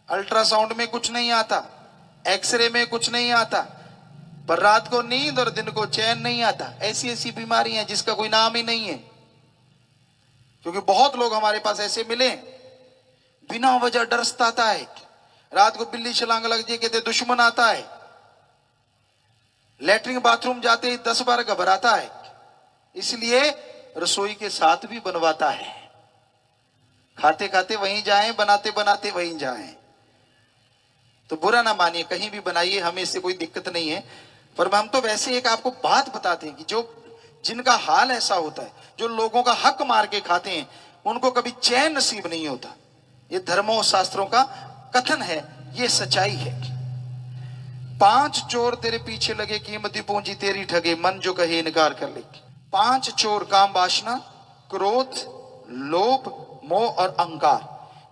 Speaker 1: अल्ट्रासाउंड में कुछ नहीं आता, एक्सरे में कुछ नहीं आता, पर रात को नींद और दिन को चैन नहीं आता। ऐसी ऐसी बीमारियां हैं जिसका कोई नाम ही नहीं है। क्योंकि बहुत लोग हमारे पास ऐसे मिले, बिना वजह डर सताता है, रात को बिल्ली छलांग लग जाए कहते दुश्मन आता है, लेटरिन बाथरूम जाते ही 10 बार घबराता है, इसलिए रसोई के साथ भी बनवाता है। खाते खाते वहीं जाएं, बनाते बनाते वहीं जाएं। तो बुरा ना मानिए, कहीं भी बनाइए, हमें इससे कोई दिक्कत नहीं है। पर हम तो वैसे एक आपको बात बताते हैं कि जो जिनका हाल ऐसा होता है, जो लोगों का हक मार के खाते हैं, उनको कभी चैन नसीब नहीं होता। ये धर्मों शास्त्रों का कथन है, ये सच्चाई है। 5 चोर तेरे पीछे लगे, कीमती पूंजी तेरी ठगे, मन जो कहे इनकार कर ले। 5 चोर, काम वासना, क्रोध, लोभ, मोह और अहंकार,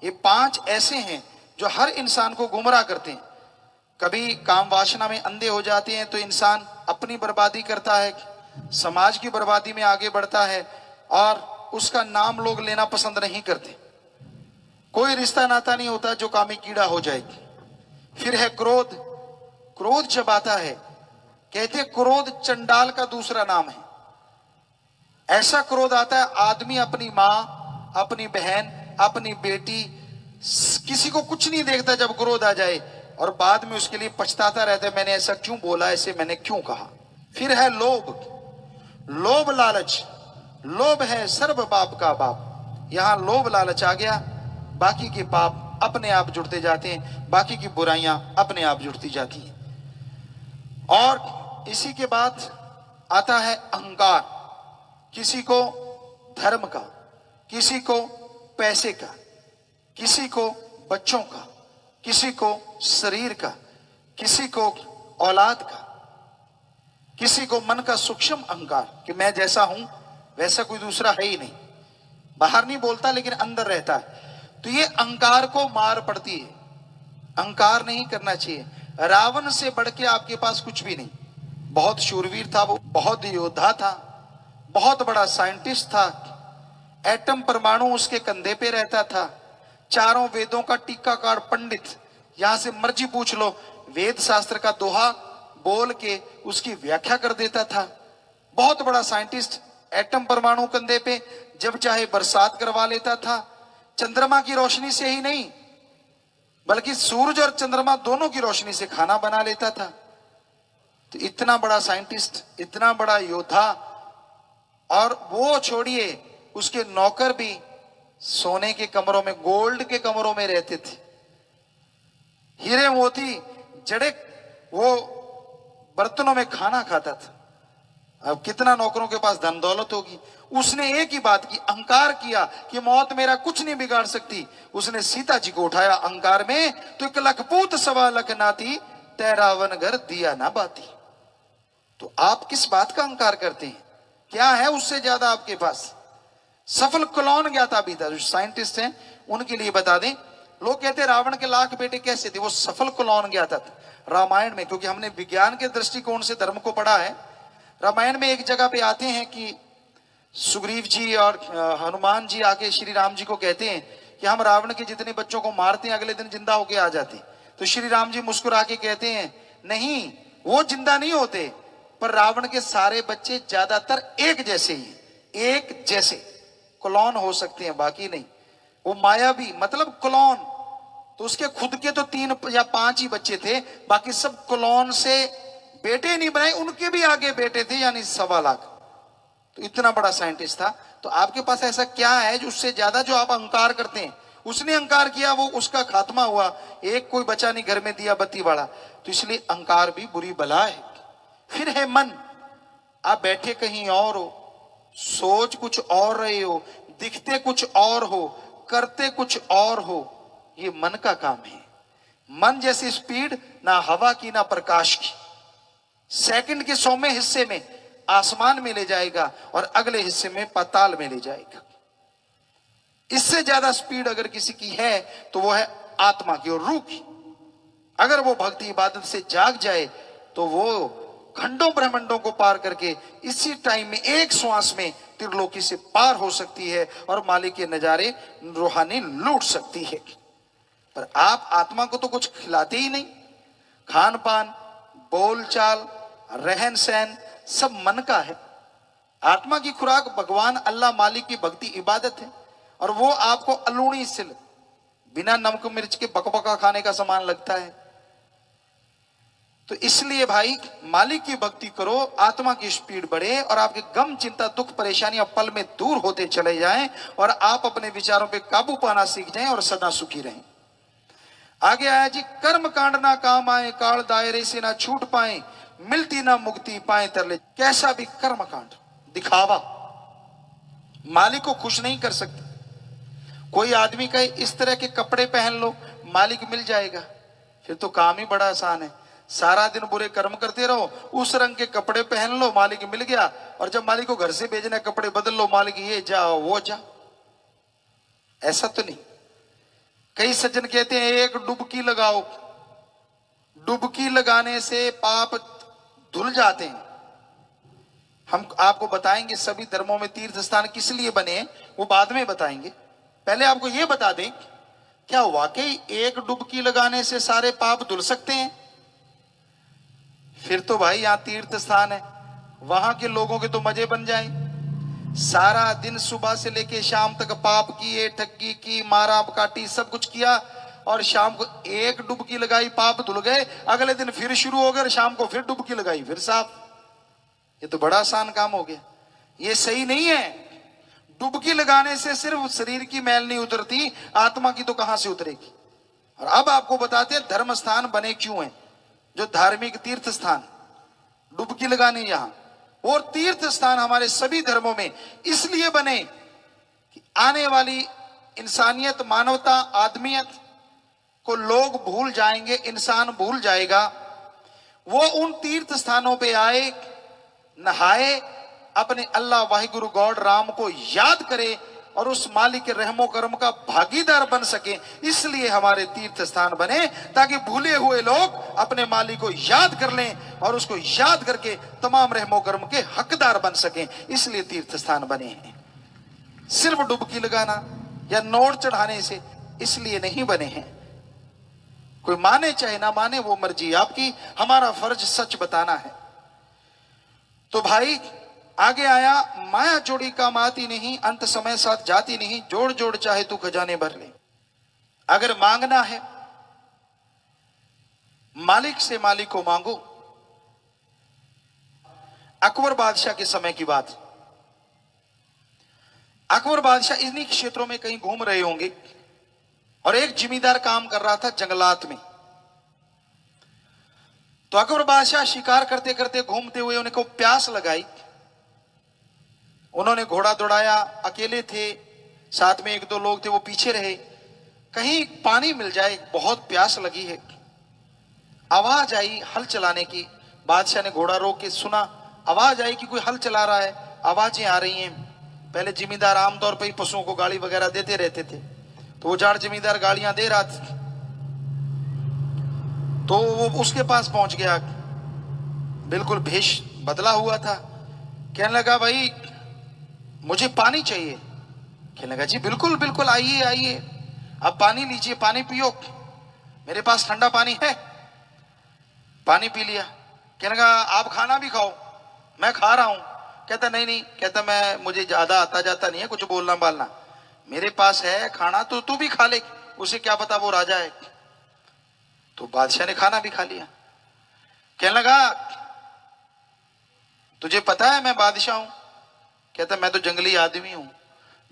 Speaker 1: ये 5 ऐसे हैं जो हर इंसान को गुमराह करते हैं। कभी काम वासना में अंधे हो जाते हैं तो इंसान अपनी बर्बादी करता है, समाज की बर्बादी में आगे बढ़ता है और उसका नाम लोग लेना पसंद नहीं करते। कोई रिश्ता नाता नहीं होता जो कामी कीड़ा हो जाए। फिर है क्रोध। क्रोध जब आता है, कहते क्रोध चंडाल का दूसरा नाम है। ऐसा क्रोध आता है, आदमी अपनी मां, अपनी बहन, अपनी बेटी, किसी को कुछ नहीं देखता जब क्रोध आ जाए, और बाद में उसके लिए पछताता रहता है, मैंने ऐसा क्यों बोला, ऐसे मैंने क्यों कहा। फिर है लोभ। लोभ लालच, लोभ है सर्व पाप का बाप। यहां लोभ लालच आ गया, बाकी के पाप अपने आप जुड़ते जाते हैं, बाकी की बुराइयां अपने आप जुड़ती जाती हैं। और इसी के बाद आता है अहंकार। किसी को धर्म का, किसी को पैसे का, किसी को बच्चों का, किसी को शरीर का, किसी को औलाद का, किसी को मन का सूक्ष्म अहंकार कि मैं जैसा हूं वैसा कोई दूसरा है ही नहीं, बाहर नहीं बोलता लेकिन अंदर रहता है। तो ये अहंकार को मार पड़ती है। अहंकार नहीं करना चाहिए। रावण से बढ़ के आपके पास कुछ भी नहीं। बहुत शूरवीर था वो, बहुत योद्धा था, बहुत बड़ा साइंटिस्ट था, एटम परमाणु उसके कंधे पे रहता था, चारों वेदों का टीकाकार पंडित, यहां से मर्जी पूछ लो, वेद शास्त्र का दोहा बोल के उसकी व्याख्या कर देता था। बहुत बड़ा साइंटिस्ट, एटम परमाणु कंधे पे, जब चाहे बरसात करवा लेता था। चंद्रमा की रोशनी से ही नहीं बल्कि सूरज और चंद्रमा दोनों की रोशनी से खाना बना लेता था। तो इतना बड़ा साइंटिस्ट, इतना बड़ा योद्धा, और वो छोड़िए उसके नौकर भी सोने के कमरों में, गोल्ड के कमरों में रहते थे, हीरे मोती जड़े वो बर्तनों में खाना खाता था। अब कितना नौकरों के पास धन दौलत होगी। उसने एक ही बात की, अहंकार किया कि मौत मेरा कुछ नहीं बिगाड़ सकती। उसने सीता जी को उठाया अहंकार में, तो 1 लख पूत 1.25 लख नाती, तै रावण घर दिया ना बाती। तो आप किस बात का अहंकार करते हैं? क्या है उससे ज्यादा आपके पास? सफल क्लोन ज्ञाता भी था, जो साइंटिस्ट हैं उनके लिए बता दें। लोग कहते हैं रावण के लाख बेटे कैसे थे? वो सफल क्लोन ज्ञाता था। रामायण में, क्योंकि हमने विज्ञान के दृष्टिकोण से धर्म को पढ़ा है, रामायण में एक जगह पे आते हैं कि सुग्रीव जी और हनुमान जी आके श्री राम जी को कहते हैं कि हम रावण के जितने बच्चों को मारते हैं अगले दिन जिंदा होके आ जाते हैं। तो श्री राम जी मुस्कुरा के कहते हैं नहीं, वो जिंदा नहीं होते, पर रावण के सारे बच्चे ज्यादातर एक जैसे ही, एक जैसे क्लोन हो सकते हैं, बाकी नहीं। वो मायावी मतलब क्लोन, तो उसके खुद के तो 3 या 5 ही बच्चे थे, बाकी सब क्लोन से बेटे नहीं बनाए, उनके भी आगे बेटे थे, यानी 1.25 लाख। तो इतना बड़ा साइंटिस्ट था। तो आपके पास ऐसा क्या है जो उससे ज्यादा जो आप अहंकार करते हैं? उसने अहंकार किया, वो उसका खात्मा हुआ, एक कोई बचा नहीं घर में दिया बत्ती वाला। तो इसलिए अहंकार भी बुरी बला है। फिर है मन। आप बैठे कहीं और हो, सोच कुछ और रहे हो, दिखते कुछ और हो, करते कुछ और हो, ये मन का काम है। मन जैसी स्पीड ना हवा की ना प्रकाश की। सेकंड के 100वें हिस्से में आसमान में ले जाएगा और अगले हिस्से में पाताल में ले जाएगा। इससे ज्यादा स्पीड अगर किसी की है तो वो है आत्मा की और रूह की। अगर वो भक्ति इबादत से जाग जाए तो वो खंडों ब्रह्मांडों को पार करके इसी टाइम में एक श्वास में त्रिलोकी से पार हो सकती है और मालिक के नजारे रूहानी लूट सकती है। पर आप आत्मा को तो कुछ खिलाते ही नहीं। खान पान, बोलचाल, रहन सहन सब मन का है। आत्मा की खुराक भगवान अल्लाह मालिक की भक्ति इबादत है, और वो आपको अलूणी सिल बिना नमक मिर्च के बकबका खाने का सामान लगता है। तो इसलिए भाई मालिक की भक्ति करो, आत्मा की स्पीड बढ़े और आपके गम चिंता दुख परेशानियां पल में दूर होते चले जाएं और आप अपने विचारों पे काबू पाना सीख जाएं और सदा सुखी रहें। आगे आया जी, कर्म कांड ना काम आए, काल दायरे से ना छूट पाए, मिलती ना मुक्ति पाए तरले। कैसा भी कर्म कांड, दिखावा मालिक को खुश नहीं कर सकते। कोई आदमी कहे इस तरह के कपड़े पहन लो, मालिक मिल जाएगा, फिर तो काम ही बड़ा आसान है। सारा दिन बुरे कर्म करते रहो, उस रंग के कपड़े पहन लो, मालिक मिल गया। और जब मालिक को घर से भेजना है कपड़े बदल लो, मालिक ये जाओ वो जा। ऐसा तो नहीं। कई सज्जन कहते हैं एक डुबकी लगाओ, डुबकी लगाने से पाप धुल जाते हैं। हम आपको बताएंगे सभी धर्मों में तीर्थ स्थान किस लिए बने हैं, वो बाद में बताएंगे। पहले आपको ये बता दें, क्या वाकई एक डुबकी लगाने से सारे पाप धुल सकते हैं? फिर तो भाई यहां तीर्थ स्थान है, वहां के लोगों के तो मजे बन जाए। सारा दिन सुबह से लेके शाम तक पाप किए, ठगी की, मारा काटी, सब कुछ किया, और शाम को एक डुबकी लगाई, पाप धुल गए। अगले दिन फिर शुरू हो गए, शाम को फिर डुबकी लगाई, फिर साफ। ये तो बड़ा आसान काम हो गया। ये सही नहीं है। डुबकी लगाने से सिर्फ शरीर की मैल नहीं उतरती, आत्मा की तो कहां से उतरेगी। और अब आपको बताते हैं धर्म स्थान बने क्यों हैं, जो धार्मिक तीर्थ स्थान, डुबकी लगाने यहां। और तीर्थ स्थान हमारे सभी धर्मों में इसलिए बने कि आने वाली इंसानियत, मानवता, आदमियत को लोग भूल जाएंगे, इंसान भूल जाएगा। वो उन तीर्थ स्थानों पे आए, नहाए, अपने अल्लाह वाहिगुरु गॉड राम को याद करे और उस मालिक के रहमो करम का भागीदार बन सके। इसलिए हमारे तीर्थ स्थान बने, ताकि भूले हुए लोग अपने मालिक को याद कर लें और उसको याद करके तमाम रहमो करम के हकदार बन सकें। इसलिए तीर्थ स्थान बने हैं। सिर्फ डुबकी लगाना या नोट चढ़ाने से इसलिए नहीं बने हैं। कोई माने चाहे ना माने, वो मर्जी आपकी, हमारा फर्ज सच बताना है। तो भाई आगे आया, माया जोड़ी काम आती नहीं, अंत समय साथ जाती नहीं, जोड़ जोड़ चाहे तू खजाने भर ले। अगर मांगना है मालिक से, मालिक को मांगो। अकबर बादशाह के समय की बात। अकबर बादशाह इन्हीं क्षेत्रों में कहीं घूम रहे होंगे और एक जिमीदार काम कर रहा था जंगलात में। तो अकबर बादशाह शिकार करते करते घूमते हुए उनको प्यास लगाई। उन्होंने घोड़ा दौड़ाया, अकेले थे, साथ में 1-2 लोग थे, वो पीछे रहे। कहीं पानी मिल जाए, बहुत प्यास लगी है। आवाज आई हल चलाने की। बादशाह ने घोड़ा रोक के सुना, आवाज आई कि कोई हल चला रहा है, आवाजें आ रही हैं। पहले जिमीदार आमतौर पर ही पशुओं को गाड़ी वगैरह देते रहते थे, तो वो जाट जिमीदार गाड़ियां दे रहा था। तो वो उसके पास पहुंच गया, बिल्कुल भेष बदला हुआ था। कहने लगा, भाई मुझे पानी चाहिए। कहने लगा जी बिल्कुल बिल्कुल, आइए आइए, आप पानी लीजिए, पानी पियो, मेरे पास ठंडा पानी है। पानी पी लिया। कहने लगा आप खाना भी खाओ। मैं खा रहा हूं। कहता नहीं नहीं, कहता मैं, मुझे ज्यादा आता जाता नहीं है कुछ बोलना बालना, मेरे पास है खाना, तो तू भी खा ले, उसे क्या पता वो राजा है। तो बादशाह ने खाना भी खा लिया। कहने लगा तुझे पता है मैं बादशाह हूं? कहता मैं तो जंगली आदमी हूं,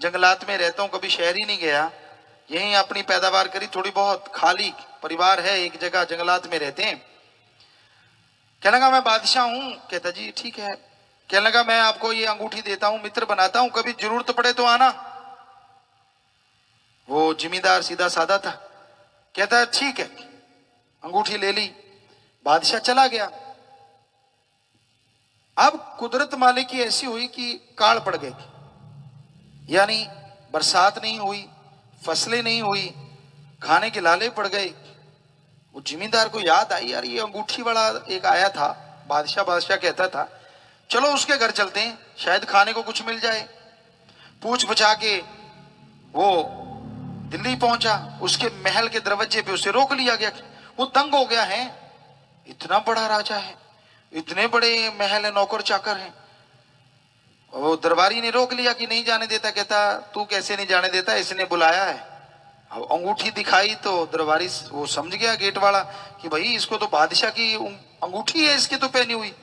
Speaker 1: जंगलात में रहता हूं, कभी शहर ही नहीं गया, यहीं अपनी पैदावार करी थोड़ी बहुत, खाली परिवार है एक जगह, जंगलात में रहते हैं। कहने लगा मैं बादशाह हूं। कहता जी ठीक है। कहने लगा मैं आपको ये अंगूठी देता हूं, मित्र बनाता हूं, कभी जरूरत पड़े तो आना। वो जिम्मेदार सीधा साधा था। कहता ठीक है। अंगूठी ले ली, बादशाह चला गया। अब कुदरत मालिक की ऐसी हुई कि काल पड़ गए, यानी बरसात नहीं हुई, फसलें नहीं हुई, खाने के लाले पड़ गए। वो जिम्मेदार को याद आई, यार ये अंगूठी वाला एक आया था, बादशाह बादशाह कहता था, चलो उसके घर चलते हैं, शायद खाने को कुछ मिल जाए। पूछ बचा के वो दिल्ली पहुंचा, उसके महल के दरवाजे पे उसे रोक लिया गया। वो दंग हो गया है, इतना बड़ा राजा है, इतने बड़े महल है, नौकर चाकर हैं। वो दरबारी ने रोक लिया कि नहीं जाने देता। कहता तू कैसे नहीं जाने देता, इसने बुलाया है। अब अंगूठी दिखाई तो दरबारी वो समझ गया गेट वाला कि भाई इसको तो बादशाह की अंगूठी है, इसके तो पहनी हुई।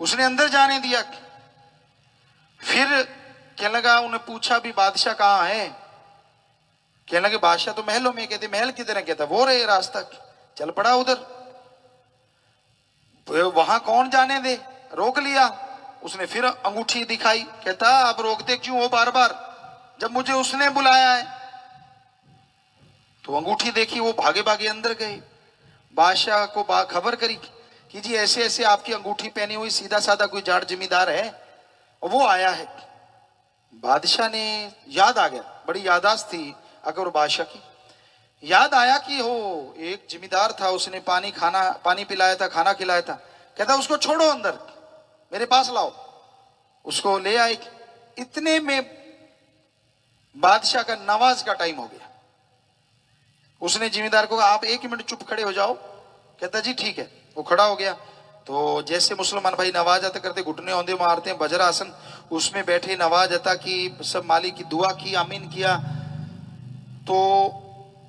Speaker 1: उसने अंदर जाने दिया। फिर कहने लगा, उन्हें पूछा भी बादशाह कहाँ है? कहने लगे बादशाह तो महलों में। कहते महल किधर है? कहता वो रहे रास्ता। चल पड़ा उधर, वहां कौन जाने दे, रोक लिया। उसने फिर अंगूठी दिखाई। कहता आप रोकते क्यों हो बार बार, जब मुझे उसने बुलाया है। तो अंगूठी देखी, वो भागे भागे अंदर गए, बादशाह को खबर करी कि जी ऐसे ऐसे आपकी अंगूठी पहनी हुई सीधा साधा कोई जाट जमींदार है और वो आया है। बादशाह ने याद आ गया, बड़ी याददाश्त थी अकबर बादशाह की। याद आया कि हो एक जमींदार था, उसने पानी पिलाया था, खाना खिलाया था। कहता उसको छोड़ो अंदर, मेरे पास लाओ। उसको ले आए। इतने में बादशाह का नवाज का टाइम हो गया। उसने जिम्मेदार को कहा आप 1 मिनट चुप खड़े हो जाओ। कहता जी ठीक है। वो खड़ा हो गया। तो जैसे मुसलमान भाई नवाज अता करते, घुटने औंधे मारते हैं, वज्रासन, उसमें बैठे नवाज अता की, सब मालिक की दुआ की, आमीन किया। तो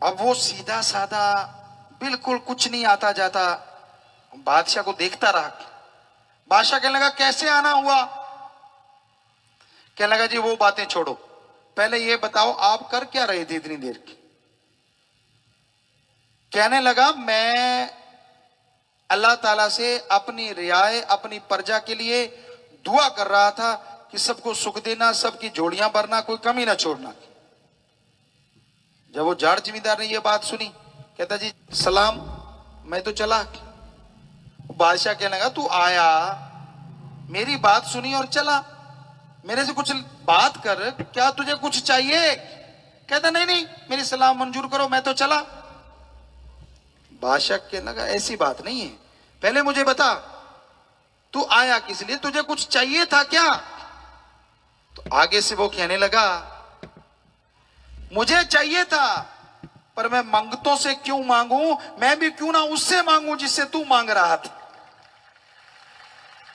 Speaker 1: अब वो सीधा साधा बिल्कुल कुछ नहीं आता जाता बादशाह को देखता रहा। बादशाह कहने लगा कैसे आना हुआ? कहने लगा जी वो बातें छोड़ो, पहले ये बताओ आप कर क्या रहे थे इतनी देर? कहने लगा मैं अल्लाह ताला से अपनी रियाए, अपनी प्रजा के लिए दुआ कर रहा था कि सबको सुख देना, सबकी जोड़ियां भरना, कोई कमी ना छोड़ना। जब वो जाट जिम्मेदार ने ये बात सुनी, कहता जी सलाम, मैं तो चला। बादशाह कहने लगा तू आया, मेरी बात सुनी और चला, मेरे से कुछ बात कर, क्या तुझे कुछ चाहिए? कहता नहीं नहीं, मेरी सलाम मंजूर करो, मैं तो चला। बादशाह कहने लगा ऐसी बात नहीं है, पहले मुझे बता तू आया किस लिए, तुझे कुछ चाहिए था क्या? तो आगे से वो कहने लगा मुझे चाहिए था, पर मैं मंगतों से क्यों मांगू, मैं भी क्यों ना उससे मांगू जिससे तू मांग रहा था।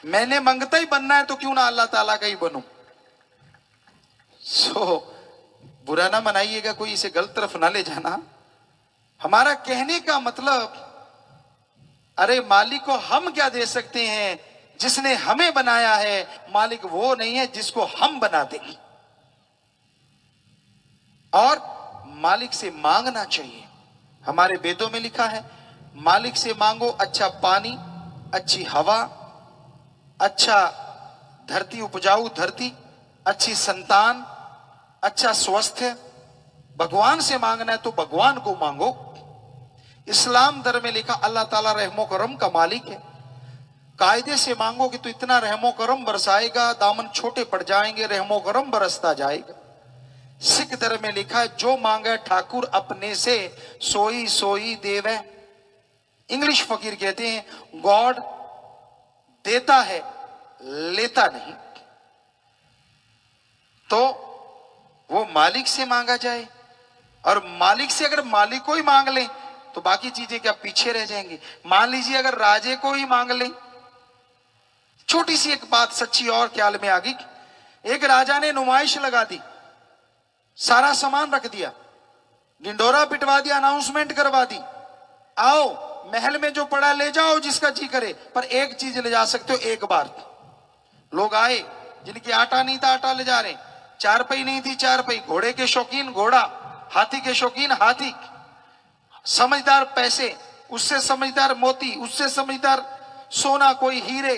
Speaker 1: मैंने मंगता ही बनना है तो क्यों ना अल्लाह ताला का ही बनूं। बुरा ना मनाइएगा, कोई इसे गलत तरफ ना ले जाना। हमारा कहने का मतलब, अरे मालिक को हम क्या दे सकते हैं, जिसने हमें बनाया है। मालिक वो नहीं है जिसको हम बना दें। और मालिक से मांगना चाहिए। हमारे वेदों में लिखा है मालिक से मांगो अच्छा पानी, अच्छी हवा, अच्छा धरती, उपजाऊ धरती, अच्छी संतान, अच्छा स्वास्थ्य। भगवान से मांगना है तो भगवान को मांगो। इस्लाम धर्म में लिखा अल्लाह ताला रहमो करम का मालिक है। कायदे से मांगोगे तो इतना रहमो करम बरसाएगा, दामन छोटे पड़ जाएंगे, रहमो करम बरसता जाएगा। सिख धर्म में लिखा है जो मांगे ठाकुर अपने से, सोई सोई देवे। इंग्लिश फकीर कहते हैं गॉड देता है लेता नहीं। तो वो मालिक से मांगा जाए, और मालिक से अगर मालिक को ही मांग ले तो बाकी चीजें क्या पीछे रह जाएंगी। मान लीजिए अगर राजे को ही मांग ले, छोटी सी एक बात सच्ची और ख्याल में आ गई। एक राजा ने नुमाइश लगा दी, सारा सामान रख दिया, ढिंडोरा पिटवा दिया, अनाउंसमेंट करवा दी, आओ महल में जो पड़ा ले जाओ जिसका जी करे, पर एक चीज ले जा सकते हो एक बार। लोग आए, जिनकी आटा नहीं था आटा ले जा रहे, चारपाई नहीं थी चारपाई, घोड़े के शौकीन घोड़ा, हाथी के शौकीन हाथी, समझदार पैसे, उससे समझदार मोती, उससे समझदार सोना, कोई हीरे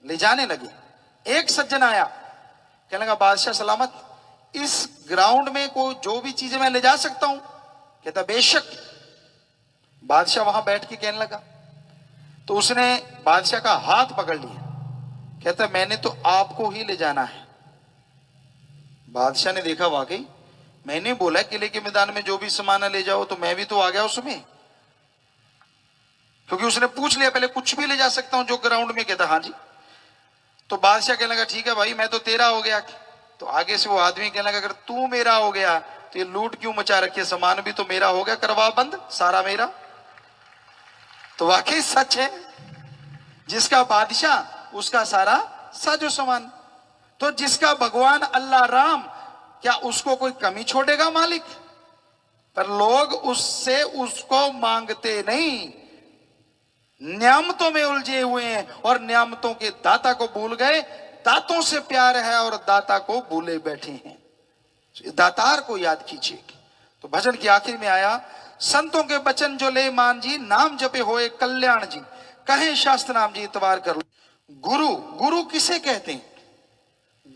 Speaker 1: ले जाने लगे। एक सज्जन आया, कहने लगा बादशाह सलामत, इस ग्राउंड में कोई जो भी चीजें मैं ले जा सकता हूं? कहता बेशक। बादशाह वहां बैठ के कहने लगा, तो उसने बादशाह का हाथ पकड़ लिया, कहता मैंने तो आपको ही ले जाना है। बादशाह ने देखा वाकई मैंने बोला किले के मैदान में जो भी सामान ले जाओ, तो मैं भी तो आ गया उसमें, क्योंकि उसने पूछ लिया पहले कुछ भी ले जा सकता हूं जो ग्राउंड में। कहता हाँ जी। तो बादशाह कहने लगा ठीक है भाई, मैं तो तेरा हो गया। तो आगे से वो आदमी कहने लगा अगर तू मेरा हो गया तो ये लूट क्यों मचा रखी है, सामान भी तो मेरा हो गया, करवा बंद, सारा मेरा। तो वाकई सच है, जिसका बादशाह उसका सारा साजो सामान। तो जिसका भगवान अल्लाह राम, क्या उसको कोई कमी छोड़ेगा मालिक? पर लोग उससे उसको मांगते नहीं, नियामतों में उलझे हुए हैं और नियामतों के दाता को भूल गए। दातों से प्यार है और दाता को भूले बैठे हैं। दातार को याद कीजिए। तो भजन की आखिर में आया, संतों के बचन जो ले मान जी, नाम जपे होए कल्याण जी, कहे शास्त्र नाम जी इतवार कर लो। गुरु, गुरु किसे कहते हैं?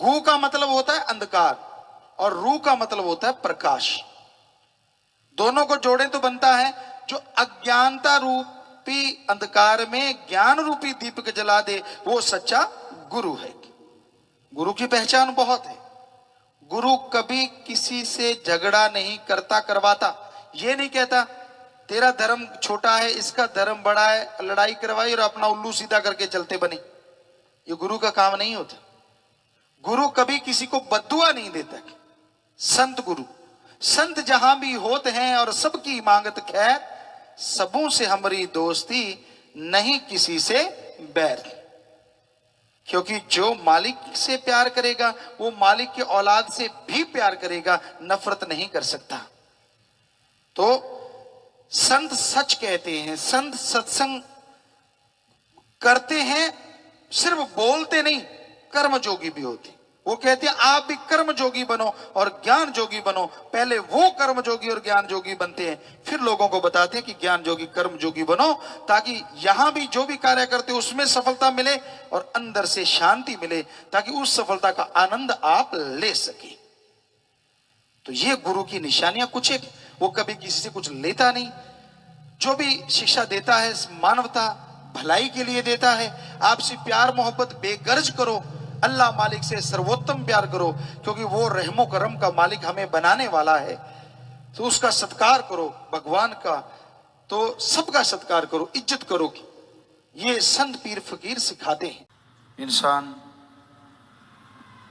Speaker 1: गु का मतलब होता है अंधकार और रू का मतलब होता है प्रकाश। दोनों को जोड़े तो बनता है जो अज्ञानता रूपी अंधकार में ज्ञान रूपी दीपक जला दे, वो सच्चा गुरु है। गुरु की पहचान बहुत है। गुरु कभी किसी से झगड़ा नहीं करता करवाता, ये नहीं कहता तेरा धर्म छोटा है इसका धर्म बड़ा है, लड़ाई करवाई और अपना उल्लू सीधा करके चलते बने। ये गुरु का काम नहीं होता। गुरु कभी किसी को बद्दुआ नहीं देता। संत गुरु, संत जहां भी होते हैं और सबकी मांगत खैर, सबों से हमारी दोस्ती नहीं किसी से बैर। क्योंकि जो मालिक से प्यार करेगा वो मालिक की औलाद से भी प्यार करेगा, नफरत नहीं कर सकता। तो संत सच कहते हैं, संत सत्संग करते हैं, सिर्फ बोलते नहीं, कर्म जोगी भी होते। वो कहते हैं आप भी कर्म जोगी बनो और ज्ञान जोगी बनो। पहले वो कर्म जोगी और ज्ञान जोगी बनते हैं, फिर लोगों को बताते हैं कि ज्ञान जोगी कर्म जोगी बनो, ताकि यहां भी जो भी कार्य करते उसमें सफलता मिले और अंदर से शांति मिले, ताकि उस सफलता का आनंद आप ले सके। तो ये गुरु की निशानियां कुछ एक, वो कभी किसी से कुछ लेता नहीं, जो भी शिक्षा देता है मानवता भलाई के लिए देता है। आपसे प्यार मोहब्बत बेगर्ज करो, अल्लाह मालिक से सर्वोत्तम प्यार करो, क्योंकि वो रहमो करम का मालिक हमें बनाने वाला है। तो उसका सत्कार करो, भगवान का तो सबका सत्कार करो, इज्जत करो। ये संत पीर फकीर सिखाते हैं।
Speaker 2: इंसान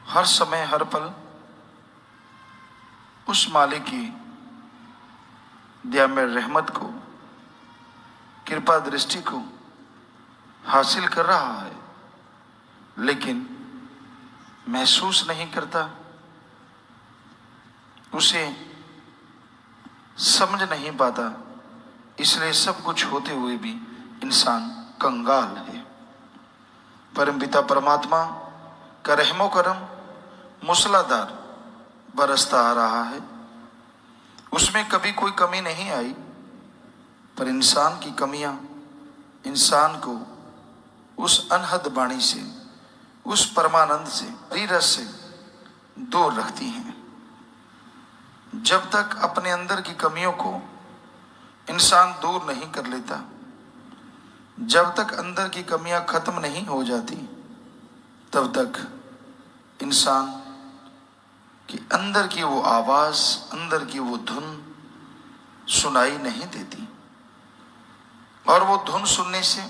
Speaker 2: हर समय हर पल उस मालिक की दिया में रहमत को, कृपा दृष्टि को हासिल कर रहा है, लेकिन महसूस नहीं करता, उसे समझ नहीं पाता। इसलिए सब कुछ होते हुए भी इंसान कंगाल है। परमपिता परमात्मा का रहमो करम मूसलाधार बरसता आ रहा है, उसमें कभी कोई कमी नहीं आई। पर इंसान की कमियां इंसान को उस अनहद वाणी से, उस परमानंद से, रस से दूर रखती हैं। जब तक अपने अंदर की कमियों को इंसान दूर नहीं कर लेता, जब तक अंदर की कमियां खत्म नहीं हो जाती, तब तक इंसान की अंदर की वो आवाज, अंदर की वो धुन सुनाई नहीं देती। और वो धुन सुनने से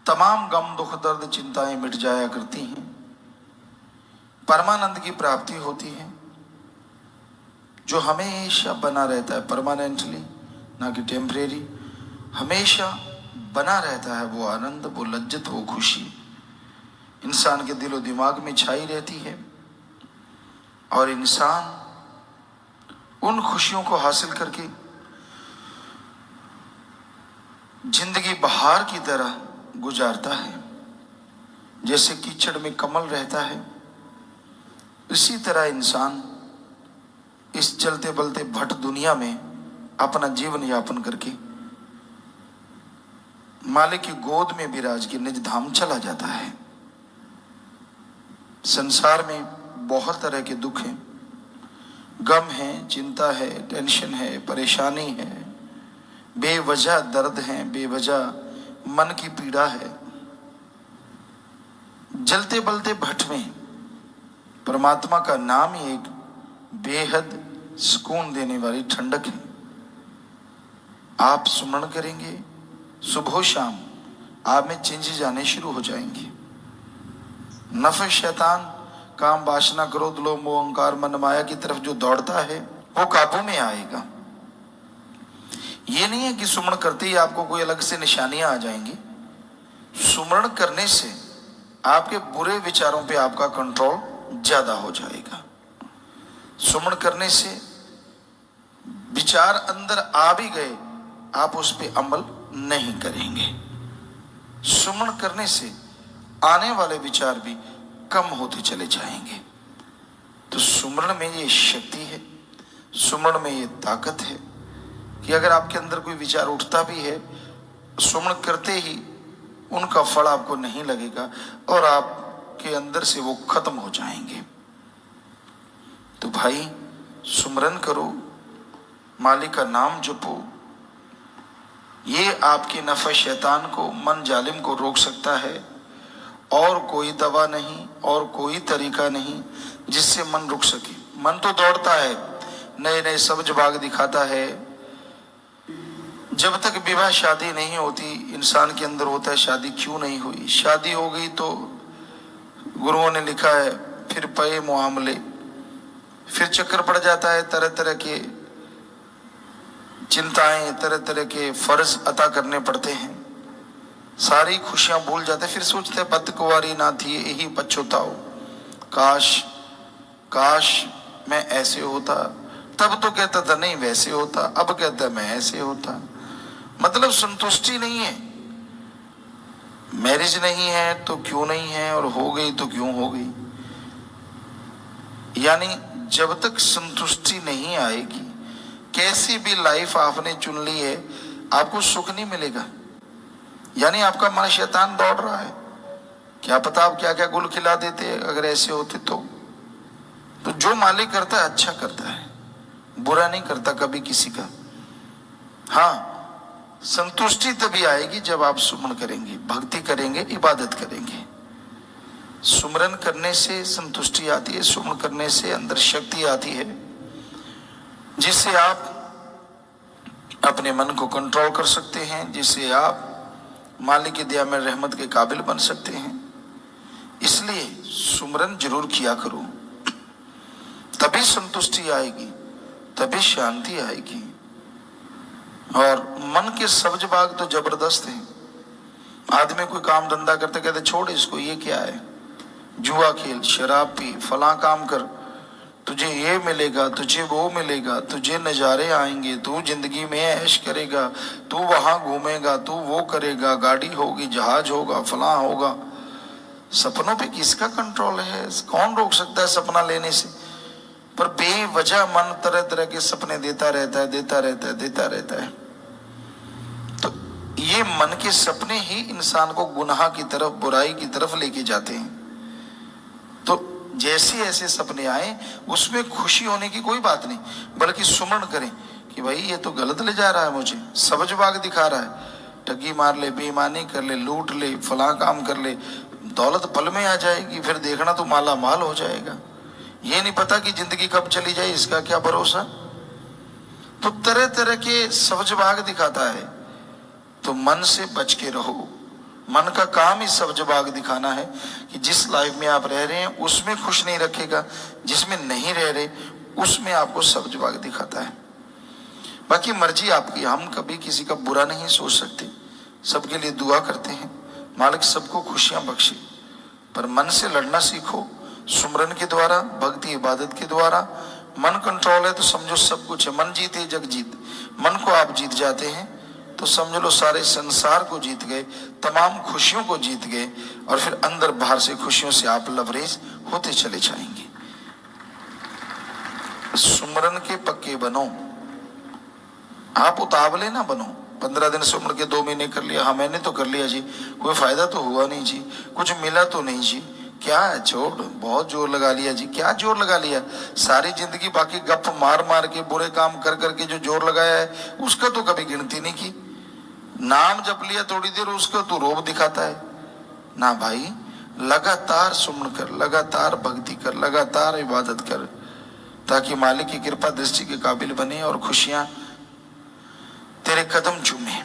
Speaker 2: तमाम गम दुख दर्द चिंताएं मिट जाया करती हैं। परमानंद की प्राप्ति होती है, जो हमेशा बना रहता है, परमानेंटली, ना कि टेम्परेरी, हमेशा बना रहता है। वो आनंद, वो लज्जत, वो खुशी इंसान के दिलो दिमाग में छाई रहती है, और इंसान उन खुशियों को हासिल करके जिंदगी बहार की तरह गुजारता है। जैसे कीचड़ में कमल रहता है, इसी तरह इंसान इस चलते बलते भट दुनिया में अपना जीवन यापन करके मालिक की गोद में विराज के निज धाम चला जाता है। संसार में बहुत तरह के दुख हैं, गम है, चिंता है, टेंशन है, परेशानी है, बेवजह दर्द है, बेवजह मन की पीड़ा है। जलते बलते भट में परमात्मा का नाम ही एक बेहद सुकून देने वाली ठंडक है। आप सुमरण करेंगे, सुबह शाम आप में चेंजेस आने शुरू हो जाएंगे। नफस शैतान, काम, वासना, क्रोध, लोभ, मोह, अहंकार, मन माया की तरफ जो दौड़ता है वो काबू में आएगा। ये नहीं है कि सुमरण करते ही आपको कोई अलग से निशानियां आ जाएंगी। सुमरण करने से आपके बुरे विचारों पे आपका कंट्रोल ज्यादा हो जाएगा। सुमरण करने से विचार अंदर आ भी गए, आप उस पे अमल नहीं करेंगे। सुमरण करने से आने वाले विचार भी कम होते चले जाएंगे। तो सुमरण में ये शक्ति है, सुमरण में ये ताकत है कि अगर आपके अंदर कोई विचार उठता भी है, सुमरण करते ही उनका फल आपको नहीं लगेगा और आपके अंदर से वो खत्म हो जाएंगे। तो भाई सुमरन करो, मालिक का नाम जपो। ये आपके नफस शैतान को, मन जालिम को रोक सकता है। और कोई दवा नहीं और कोई तरीका नहीं जिससे मन रुक सके। मन तो दौड़ता है, नए नए सब्ज बाग दिखाता है। जब तक विवाह शादी नहीं होती, इंसान के अंदर होता है शादी क्यों नहीं हुई। शादी हो गई तो गुरुओं ने लिखा है फिर पे मुआमले, फिर चक्कर पड़ जाता है, तरह तरह के चिंताएं, तरह तरह के फर्ज अता करने पड़ते हैं। सारी खुशियां भूल जाते, फिर सोचते हैं बदकुंवारी ना थी यही पछताओ, काश काश मैं ऐसे होता। तब तो कहता था नहीं वैसे होता, अब कहता मैं ऐसे होता। मतलब संतुष्टि नहीं है। मैरिज नहीं है तो क्यों नहीं है, और हो गई तो क्यों हो गई। यानी जब तक संतुष्टि नहीं आएगी, कैसी भी लाइफ आपने चुन ली है, आपको सुख नहीं मिलेगा। यानी आपका मन शैतान दौड़ रहा है। क्या पता आप क्या क्या गुल खिला देते अगर ऐसे होते तो जो मालिक करता है अच्छा करता है, बुरा नहीं करता कभी किसी का। हाँ, संतुष्टि तभी आएगी जब आप सुमरण करेंगे, भक्ति करेंगे, इबादत करेंगे। सुमरन करने से संतुष्टि आती है, सुमरण करने से अंदर शक्ति आती है, जिससे आप अपने मन को कंट्रोल कर सकते हैं, जिससे आप मालिक की दया में रहमत के काबिल बन सकते हैं। इसलिए सुमरन जरूर किया करो, तभी संतुष्टि आएगी, तभी शांति आएगी। और मन के सब्ज बाग तो जबरदस्त है। आदमी कोई काम धंधा करते कहते छोड़ इसको, ये क्या है, जुआ खेल, शराब पी, फला काम कर, तुझे ये मिलेगा, तुझे वो मिलेगा, तुझे नजारे आएंगे, तू जिंदगी में ऐश करेगा, तू वहां घूमेगा, तू वो करेगा, गाड़ी होगी, जहाज होगा, फला होगा। सपनों पे किसका कंट्रोल है? कौन रोक सकता है सपना लेने से? पर बेवजह मन तरह तरह के सपने देता रहता है, देता रहता है, देता रहता है। तो ये मन के सपने ही इंसान को गुनाह की तरफ, बुराई की तरफ लेके जाते हैं। तो जैसे ऐसे सपने आए उसमें खुशी होने की कोई बात नहीं, बल्कि सुमरण करें कि भाई ये तो गलत ले जा रहा है, मुझे सब्ज बाग दिखा रहा है, ठगी मार ले, बेईमानी कर ले, लूट ले, फला काम कर ले, दौलत पल में आ जाएगी, फिर देखना तो माला माल हो जाएगा। ये नहीं पता कि जिंदगी कब चली जाए, इसका क्या भरोसा। तो तरह तरह के सब्ज बाग दिखाता है। तो मन से बच के रहो, मन का काम ही सब्ज बाग दिखाना है कि जिस लाइफ में आप रह रहे हैं उसमें खुश नहीं रखेगा, जिसमें नहीं रह रहे उसमें आपको सब्ज बाग दिखाता है। बाकी मर्जी आपकी, हम कभी किसी का बुरा नहीं सोच सकते, सबके लिए दुआ करते हैं मालिक सबको खुशियां बख्शे, पर मन से लड़ना सीखो सुमरन के द्वारा, भक्ति इबादत के द्वारा। मन कंट्रोल है तो समझो सब कुछ है, मन जीते जग जीत। मन को आप जीत जाते हैं तो समझ लो सारे संसार को जीत गए, तमाम खुशियों को जीत गए, और फिर अंदर बाहर से खुशियों से आप लबरेज होते चले जाएंगे। सुमरन के पक्के बनो, आप उतावले ना बनो। 15 दिन सुमर के 2 महीने कर लिया, हाँ मैंने तो कर लिया जी, कोई फायदा तो हुआ नहीं जी, कुछ मिला तो नहीं जी, क्या है छोड़, बहुत जोर लगा लिया जी। क्या जोर लगा लिया? सारी जिंदगी बाकी गप मार मार के बुरे काम कर करके जो जोर लगाया है उसका तो कभी गिनती नहीं की। नाम जप लिया थोड़ी देर, उसका तो रोब दिखाता है ना भाई। लगातार सुमन कर, लगातार भक्ति कर, लगातार इबादत कर, ताकि मालिक की कृपा दृष्टि के काबिल बने और खुशियां तेरे कदम चूमे।